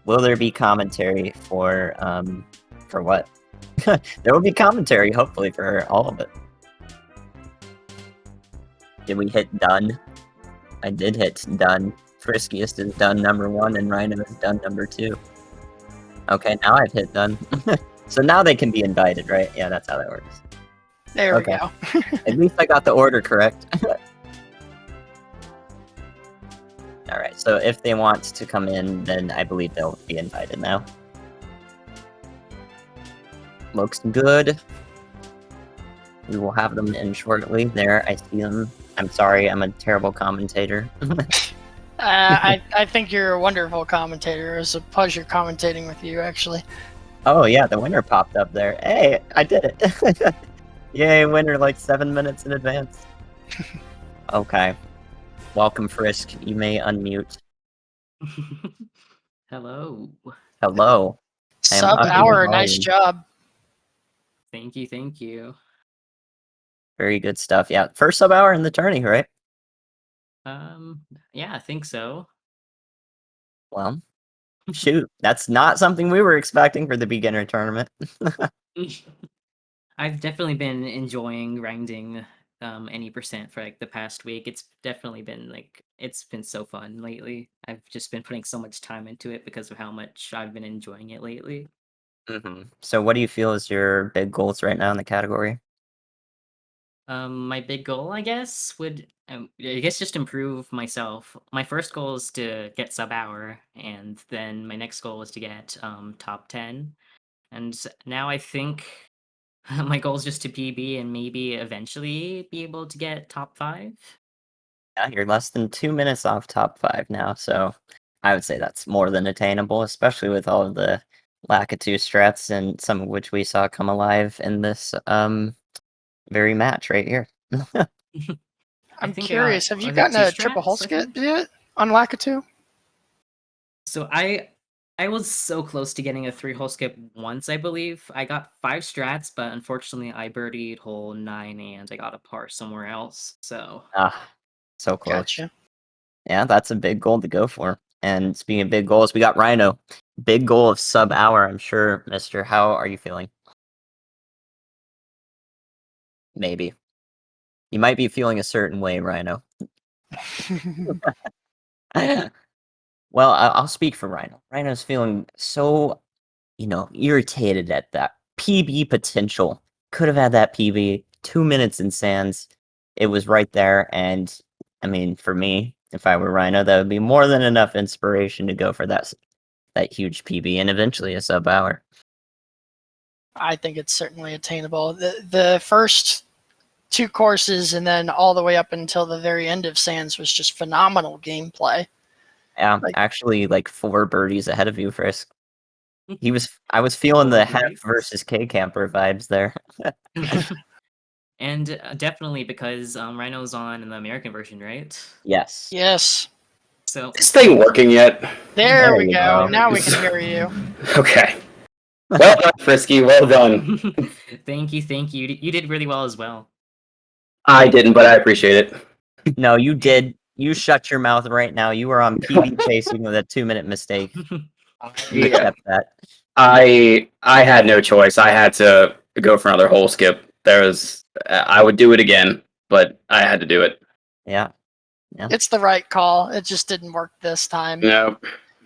[SPEAKER 1] Will there be commentary for what? There will be commentary, hopefully, for all of it. Did we hit done? I did hit done. Friskiest is done number 1, and Rhino is done number 2. Okay, now I've hit done. So now they can be invited, right? Yeah, that's how that works.
[SPEAKER 2] There we go.
[SPEAKER 1] At least I got the order correct. Alright, so if they want to come in, then I believe they'll be invited now. Looks good. We will have them in shortly. There, I see them. I'm sorry, I'm a terrible commentator.
[SPEAKER 2] I think you're a wonderful commentator. It was a pleasure commentating with you, actually.
[SPEAKER 1] Oh yeah, the winner popped up there. Hey, I did it. Yay, winner like 7 minutes in advance. Okay. Welcome, Frisk. You may unmute.
[SPEAKER 3] Hello.
[SPEAKER 1] Hello.
[SPEAKER 2] Sub hour, nice job.
[SPEAKER 3] Thank you.
[SPEAKER 1] Very good stuff. Yeah, first sub hour in the tourney, right?
[SPEAKER 3] Yeah, I think so.
[SPEAKER 1] Well, shoot, that's not something we were expecting for the beginner tournament.
[SPEAKER 3] I've definitely been enjoying grinding any percent for like the past week. It's definitely been it's been so fun lately. I've just been putting so much time into it because of how much I've been enjoying it lately.
[SPEAKER 1] So what do you feel is your big goals right now in the category?
[SPEAKER 3] My big goal, I guess, would just improve myself. My first goal is to get sub hour, and then my next goal is to get top 10. And now I think my goal is just to PB and maybe eventually be able to get top 5.
[SPEAKER 1] Yeah, you're less than 2 minutes off top 5 now, so I would say that's more than attainable, especially with all of the Lakitu strats and some of which we saw come alive in this very match right here.
[SPEAKER 2] I'm curious, have you gotten a triple hull skip yet on Lakitu?
[SPEAKER 3] So I was so close to getting a 3-hole skip once, I believe. I got 5 strats, but unfortunately I birdied hole 9 and I got a par somewhere else. So
[SPEAKER 1] so close.
[SPEAKER 2] Gotcha.
[SPEAKER 1] Yeah, that's a big goal to go for. And speaking of big goals, we got Rhino. Big goal of sub hour, I'm sure, mister. How are you feeling? Maybe. You might be feeling a certain way, Rhino. Well, I'll speak for Rhino. Rhino's feeling so, irritated at that PB potential. Could have had that PB 2 minutes in Sands. It was right there, and I mean, for me, if I were Rhino, that would be more than enough inspiration to go for that huge PB and eventually a sub hour.
[SPEAKER 2] I think it's certainly attainable. The first 2 courses and then all the way up until the very end of Sands was just phenomenal gameplay.
[SPEAKER 1] Yeah,
[SPEAKER 2] Like-
[SPEAKER 1] actually, like 4 birdies ahead of you, Frisk. I was feeling the Hef
[SPEAKER 3] birdies?
[SPEAKER 1] versus K Camper vibes there.
[SPEAKER 3] And definitely because Rhino's on the American version, right?
[SPEAKER 1] Yes.
[SPEAKER 2] Yes.
[SPEAKER 3] So
[SPEAKER 4] Is this thing working yet?
[SPEAKER 2] There we
[SPEAKER 1] you
[SPEAKER 2] go.
[SPEAKER 1] go.
[SPEAKER 2] Now we can hear you.
[SPEAKER 4] Okay. Well done, Frisky. Well done.
[SPEAKER 3] thank you. You did really well as well.
[SPEAKER 4] I didn't, but I appreciate it.
[SPEAKER 1] No, you did. You shut your mouth right now. You were on PB chasing with a 2-minute mistake. You
[SPEAKER 4] Yeah.
[SPEAKER 1] accept that.
[SPEAKER 4] I had no choice. I had to go for another hole skip. I would do it again, but I had to do it.
[SPEAKER 1] Yeah.
[SPEAKER 2] It's the right call. It just didn't work this time.
[SPEAKER 4] No,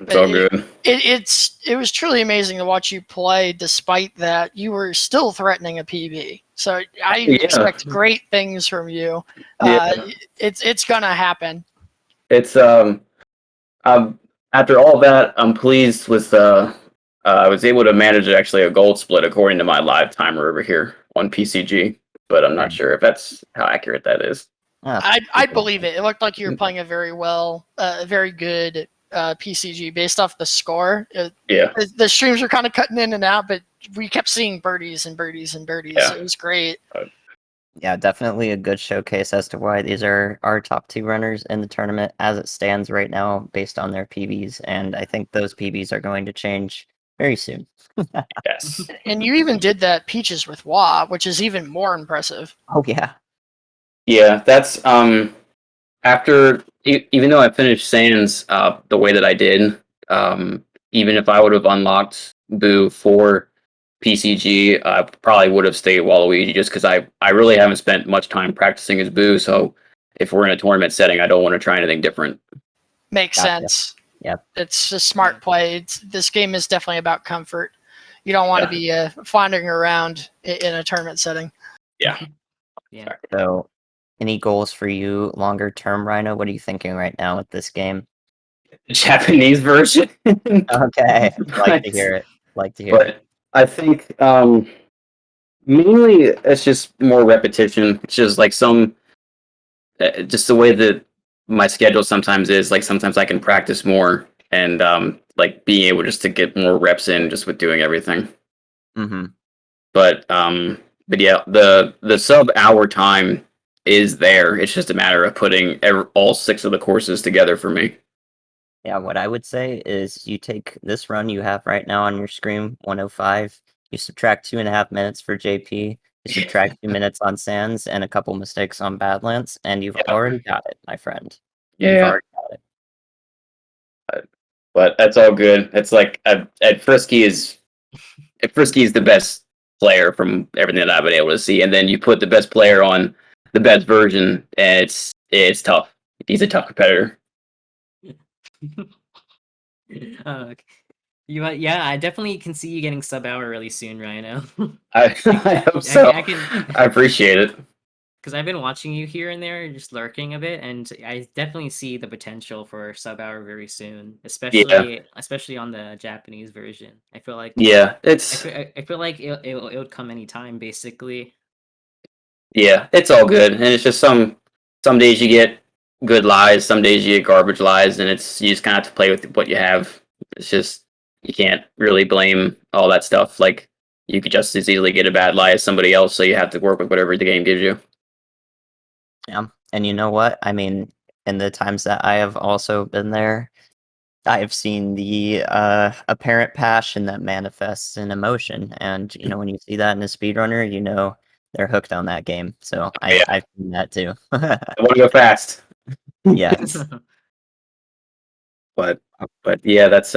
[SPEAKER 4] it's
[SPEAKER 2] But
[SPEAKER 4] all good.
[SPEAKER 2] It was truly amazing to watch you play. Despite that, you were still threatening a PB. So I
[SPEAKER 4] Yeah.
[SPEAKER 2] expect great things from you.
[SPEAKER 4] Yeah.
[SPEAKER 2] It's gonna happen.
[SPEAKER 4] It's after all that, I'm pleased with I was able to manage actually a gold split according to my live timer over here on PCG, but I'm not
[SPEAKER 1] Right.
[SPEAKER 4] sure if that's how accurate that is.
[SPEAKER 1] Ah,
[SPEAKER 2] I'd believe it. It looked like you were playing a very good PCG based off the score.
[SPEAKER 4] Yeah.
[SPEAKER 2] The streams were kind of cutting in and out, but we kept seeing birdies and birdies and birdies.
[SPEAKER 4] Yeah.
[SPEAKER 2] It was great.
[SPEAKER 1] yeah, definitely a good showcase as to why these are our top 2 runners in the tournament as it stands right now based on their PBs, and I think those PBs are going to change very soon.
[SPEAKER 4] Yes.
[SPEAKER 2] And you even did that Peaches with Wah, which is even more impressive.
[SPEAKER 1] Oh yeah.
[SPEAKER 4] Yeah, that's after even though I finished Sans the way that I did, even if I would have unlocked Boo for PCG, I probably would have stayed Waluigi just because I really haven't spent much time practicing as Boo. So if we're in a tournament setting, I don't want to try anything different.
[SPEAKER 2] Makes
[SPEAKER 1] Gotcha.
[SPEAKER 2] sense.
[SPEAKER 1] Yep.
[SPEAKER 2] It's a smart play. This game is definitely about comfort. You don't want to be floundering around in a tournament setting.
[SPEAKER 4] Yeah.
[SPEAKER 3] Yeah.
[SPEAKER 1] So, any goals for you longer term, Rhino? What are you thinking right now with this game?
[SPEAKER 4] Japanese version.
[SPEAKER 1] Okay, like to hear it. Like to hear it.
[SPEAKER 4] But I think mainly it's just more repetition. It's just like just the way that my schedule sometimes is. Like sometimes I can practice more and like being able just to get more reps in just with doing everything.
[SPEAKER 1] Mm-hmm.
[SPEAKER 4] But yeah, the sub hour time is there. It's just a matter of putting all 6 of the courses together for me.
[SPEAKER 1] Yeah, what I would say is you take this run you have right now on your screen, 105, you subtract 2.5 minutes for JP, you subtract 2 minutes on Sands, and a couple mistakes on Badlands, and you've
[SPEAKER 4] Yeah.
[SPEAKER 1] already got it, my friend. You've
[SPEAKER 4] Yeah,
[SPEAKER 1] already got it.
[SPEAKER 4] but that's all good. It's like Frisky is the best player from everything that I've been able to see, and then you put the best player on the best version, and it's tough. He's a tough competitor.
[SPEAKER 3] Okay. Yeah, I definitely can see you getting sub hour really soon, Rhino.
[SPEAKER 4] I hope so.
[SPEAKER 3] I can,
[SPEAKER 4] I appreciate it.
[SPEAKER 3] because I've been watching you here and there, just lurking a bit, and I definitely see the potential for sub hour very soon, especially on the Japanese version. I feel like
[SPEAKER 4] Yeah,
[SPEAKER 3] I
[SPEAKER 4] it's
[SPEAKER 3] feel like it would come anytime, basically.
[SPEAKER 4] yeah, it's all good, and it's just some days you get good lies, some days you get garbage lies, and you just kind of have to play with what you have. It's just you can't really blame all that stuff. Like you could just as easily get a bad lie as somebody else, so you have to work with whatever the game gives you.
[SPEAKER 1] Yeah, and you know what? I mean, in the times that I have also been there, I have seen the apparent passion that manifests in emotion, and when you see that in a speedrunner, they're hooked on that game. So
[SPEAKER 4] Yeah.
[SPEAKER 1] I've seen that too.
[SPEAKER 4] I want to go fast.
[SPEAKER 1] Yes.
[SPEAKER 4] But yeah, that's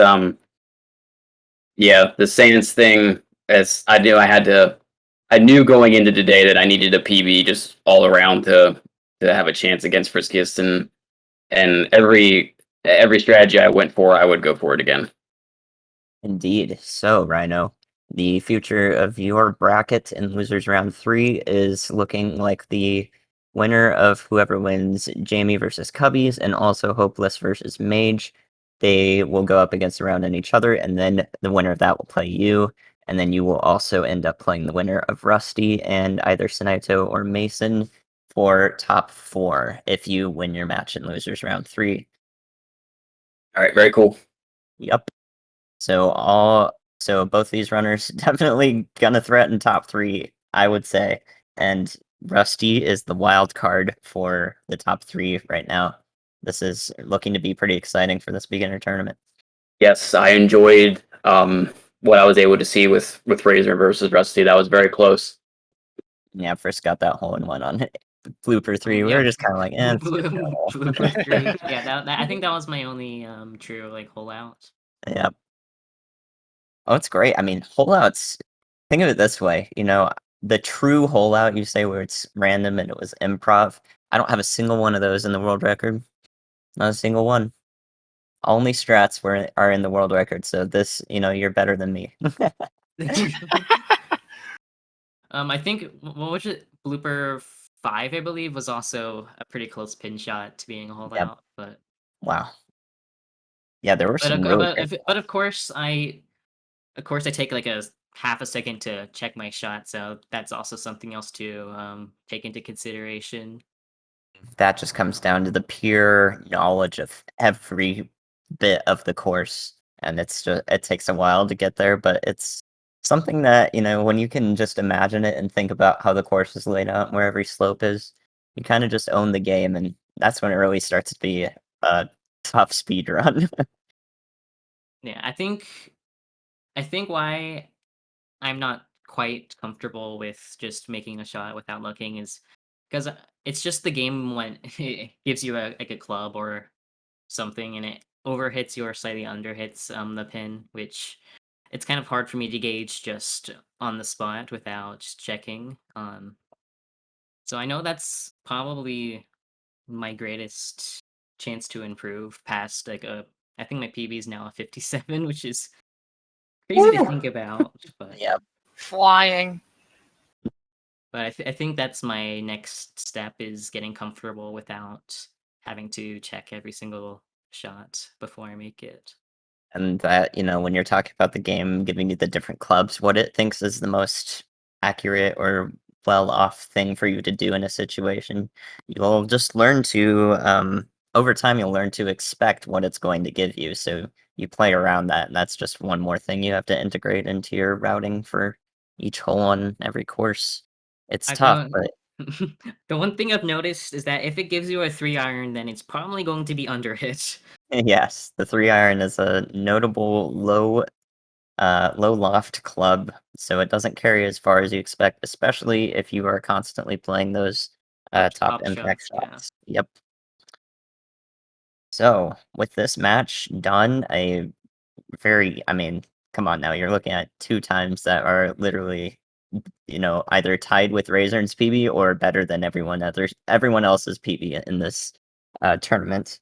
[SPEAKER 4] yeah, the Sans thing. As I knew going into today that I needed a PB just all around to have a chance against Friskiest, and every strategy I went for, I would go for it again.
[SPEAKER 1] Indeed. So, Rhino, the future of your bracket in losers round 3 is looking like the winner of whoever wins Jamie versus Cubbies and also Hopeless versus Mage. They will go up against a round in each other, and then the winner of that will play you. And then you will also end up playing the winner of Rusty and either Sinaito or Mason for top 4 if you win your match in losers round 3.
[SPEAKER 4] All right, very cool.
[SPEAKER 1] Yep. So both these runners definitely gonna threaten top 3, I would say. And Rusty is the wild card for the top 3 right now. This is looking to be pretty exciting for this beginner tournament.
[SPEAKER 4] Yes, I enjoyed what I was able to see with Razor versus Rusty. That was very close.
[SPEAKER 1] Yeah, first got that hole in one on blooper 3. We
[SPEAKER 3] Yeah,
[SPEAKER 1] were just kind of like, eh, it's good
[SPEAKER 3] blooper 3. Yeah, that I think that was my only true like hole out.
[SPEAKER 1] Yeah. Oh, it's great. I mean, holeouts, think of it this way, the true holeout you say where it's random and it was improv, I don't have a single one of those in the world record. Not a single one. Only strats are in the world record, so this, you're better than me.
[SPEAKER 3] I think what was it? Blooper 5, I believe, was also a pretty close pin shot to being a hole
[SPEAKER 1] Yep.
[SPEAKER 3] out, but
[SPEAKER 1] Wow. Yeah, there were some really great
[SPEAKER 3] but of course I take like a half a second to check my shot, so that's also something else to take into consideration.
[SPEAKER 1] that just comes down to the pure knowledge of every bit of the course, and it takes a while to get there, but it's something that, when you can just imagine it and think about how the course is laid out and where every slope is, you kind of just own the game, and that's when it really starts to be a tough speed run.
[SPEAKER 3] Yeah, I think why I'm not quite comfortable with just making a shot without looking is because it's just the game when it gives you like a club or something and it overhits you or slightly underhits the pin, which it's kind of hard for me to gauge just on the spot without checking. So I know that's probably my greatest chance to improve past like I think my PB is now a 57, which is crazy to think about, but
[SPEAKER 1] Yeah.
[SPEAKER 2] Flying.
[SPEAKER 3] I think that's my next step is getting comfortable without having to check every single shot before I make it.
[SPEAKER 1] And that, when you're talking about the game giving you the different clubs, what it thinks is the most accurate or well off thing for you to do in a situation, you'll just learn to, over time, you'll learn to expect what it's going to give you. So you play around that, and that's just one more thing you have to integrate into your routing for each hole on every course. It's
[SPEAKER 3] I've
[SPEAKER 1] tough,
[SPEAKER 3] known
[SPEAKER 1] but
[SPEAKER 3] the one thing I've noticed is that if it gives you a 3-iron, then it's probably going to be under hit.
[SPEAKER 1] yes, the 3-iron is a notable low loft club, so it doesn't carry as far as you expect, especially if you are constantly playing those top
[SPEAKER 3] Top
[SPEAKER 1] impact
[SPEAKER 3] shots, yeah.
[SPEAKER 1] shots. Yep. So with this match done, I mean, come on now, you're looking at 2 times that are literally, either tied with Razor's PB or better than everyone else's PB in this tournament.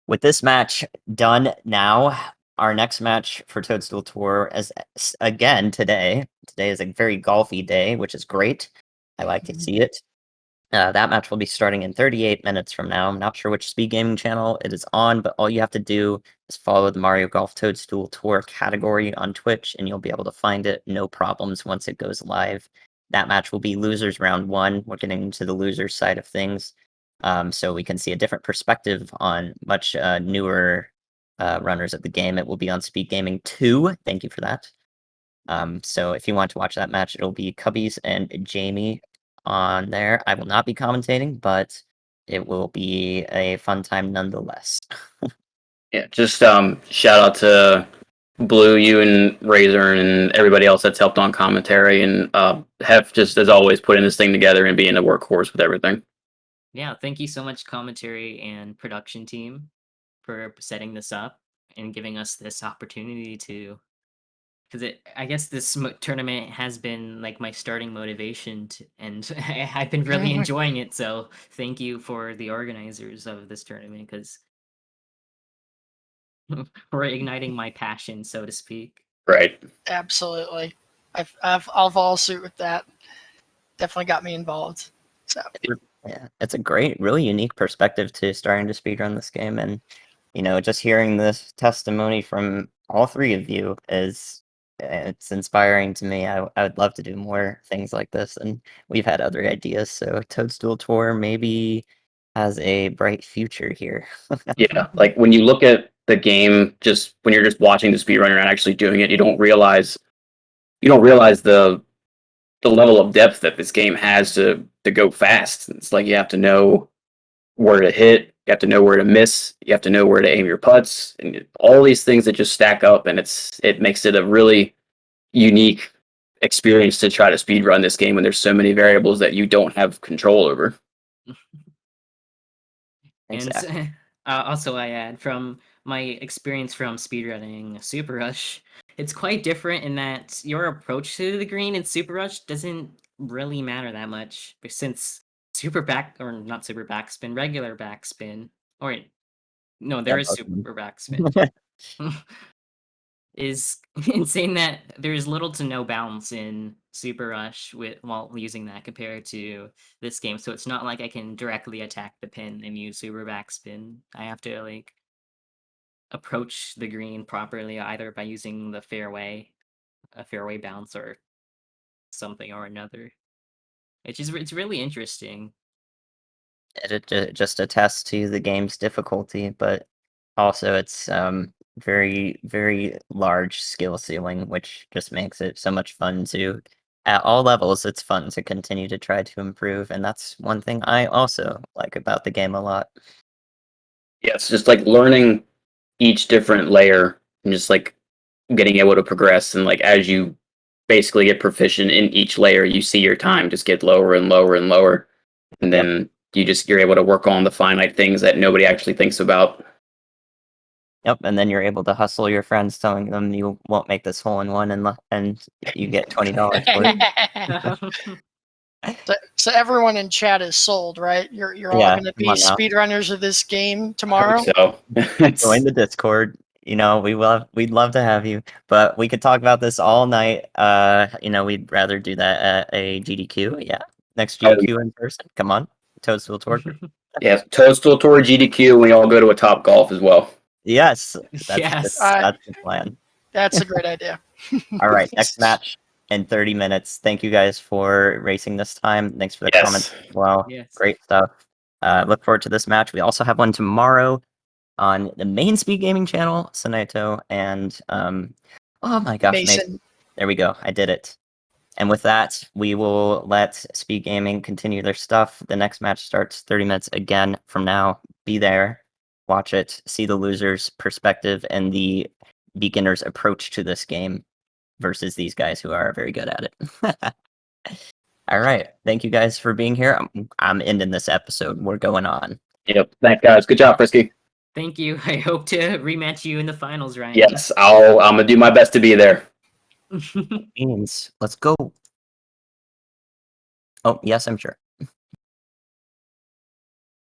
[SPEAKER 1] With this match done now, our next match for Toadstool Tour is again today. Today is a very golfy day, which is great. I like to see it. That match will be starting in 38 minutes from now. I'm not sure which speed gaming channel it is on, but all you have to do is follow the Mario Golf Toadstool Tour category on Twitch, and you'll be able to find it no problems once it goes live. That match will be losers round 1. We're getting into the losers side of things, so we can see a different perspective on much newer runners of the game. It will be on Speed Gaming 2. Thank you for that. So if you want to watch that match, it'll be Cubbies and Jamie on there. I will not be commentating, but it will be a fun time nonetheless.
[SPEAKER 4] Yeah, just shout out to Blue, you and Razor, and everybody else that's helped on commentary, and have just as always putting this thing together and being a workhorse with everything.
[SPEAKER 3] Yeah, thank you so much, commentary and production team, for setting this up and giving us this opportunity to. Because I guess this tournament has been like my starting motivation, and I've been really enjoying it. So thank you for the organizers of this tournament, because Or igniting my passion, so to speak.
[SPEAKER 4] Right.
[SPEAKER 2] Absolutely. I'll follow suit with that. Definitely got me involved. So
[SPEAKER 1] Yeah, it's a great, really unique perspective to starting to speedrun this game, and just hearing this testimony from all three of you it's inspiring to me. I would love to do more things like this, and we've had other ideas. So Toadstool Tour maybe has a bright future here.
[SPEAKER 4] Yeah. Like when you look at the game, just when you're just watching the speedrunner and actually doing it, you don't realize the level of depth that this game has to go fast. It's like you have to know where to hit, you have to know where to miss, you have to know where to aim your putts, and all these things that just stack up, and it makes it a really unique experience to try to speed run this game when there's so many variables that you don't have control over.
[SPEAKER 1] Exactly.
[SPEAKER 3] And also, I add from my experience from speedrunning Super Rush, it's quite different in that your approach to the green in Super Rush doesn't really matter that much, since or not super backspin, regular backspin, or no,
[SPEAKER 1] Yeah,
[SPEAKER 3] there is
[SPEAKER 1] both of them.
[SPEAKER 3] super backspin, is insane that there's little to no bounce in Super Rush while using that compared to this game. So it's not like I can directly attack the pin and use super backspin. I have to like approach the green properly either by using a fairway bounce or something or another. It's really interesting.
[SPEAKER 1] It just attests to the game's difficulty, but also it's very, very large skill ceiling, which just makes it so much fun to at all levels. It's fun to continue to try to improve, and that's one thing I also like about the game a lot.
[SPEAKER 4] Yeah, it's just like learning each different layer and just like getting able to progress, and like as you basically get proficient in each layer, you see your time just get lower and lower and lower, and
[SPEAKER 1] Yep.
[SPEAKER 4] then you're able to work on the finite things that nobody actually thinks about.
[SPEAKER 1] Yep, and then you're able to hustle your friends, telling them you won't make this hole in one, and you get $20 for it.
[SPEAKER 2] so everyone in chat is sold, right? You're all
[SPEAKER 1] Yeah,
[SPEAKER 2] going to
[SPEAKER 1] come
[SPEAKER 2] be
[SPEAKER 1] on now.
[SPEAKER 2] speedrunners of this game
[SPEAKER 4] I hope
[SPEAKER 2] tomorrow.
[SPEAKER 4] so.
[SPEAKER 1] Join the Discord. We'd love to have you, but we could talk about this all night. We'd rather do that at a GDQ. Yeah, next
[SPEAKER 4] Oh,
[SPEAKER 1] GDQ in person. Come on, Toadstool Torture.
[SPEAKER 4] yeah, Toadstool Tour GDQ. We all go to a Top Golf as well.
[SPEAKER 1] Yes,
[SPEAKER 3] Yes.
[SPEAKER 1] that's the plan.
[SPEAKER 2] That's a great idea.
[SPEAKER 1] All right, next match in 30 minutes. Thank you guys for racing this time. Thanks for the comments
[SPEAKER 4] Yes.
[SPEAKER 1] as well.
[SPEAKER 3] Yes.
[SPEAKER 1] Great stuff. Look forward to this match. We also have one tomorrow on the main Speed Gaming channel, Sonato, and oh my gosh,
[SPEAKER 2] Mason.
[SPEAKER 1] there we go. I did it. And with that, we will let Speed Gaming continue their stuff. The next match starts 30 minutes again from now. Be there, watch it, see the loser's perspective and the beginner's approach to this game versus these guys who are very good at it. All right. Thank you guys for being here. I'm ending this episode. We're going on.
[SPEAKER 4] Yep. Thanks, guys. Good job, Frisky.
[SPEAKER 3] Thank you. I hope to rematch you in the finals, Ryan.
[SPEAKER 4] Yes, I'm gonna do my best to be there.
[SPEAKER 1] Let's go. Oh, yes, I'm sure.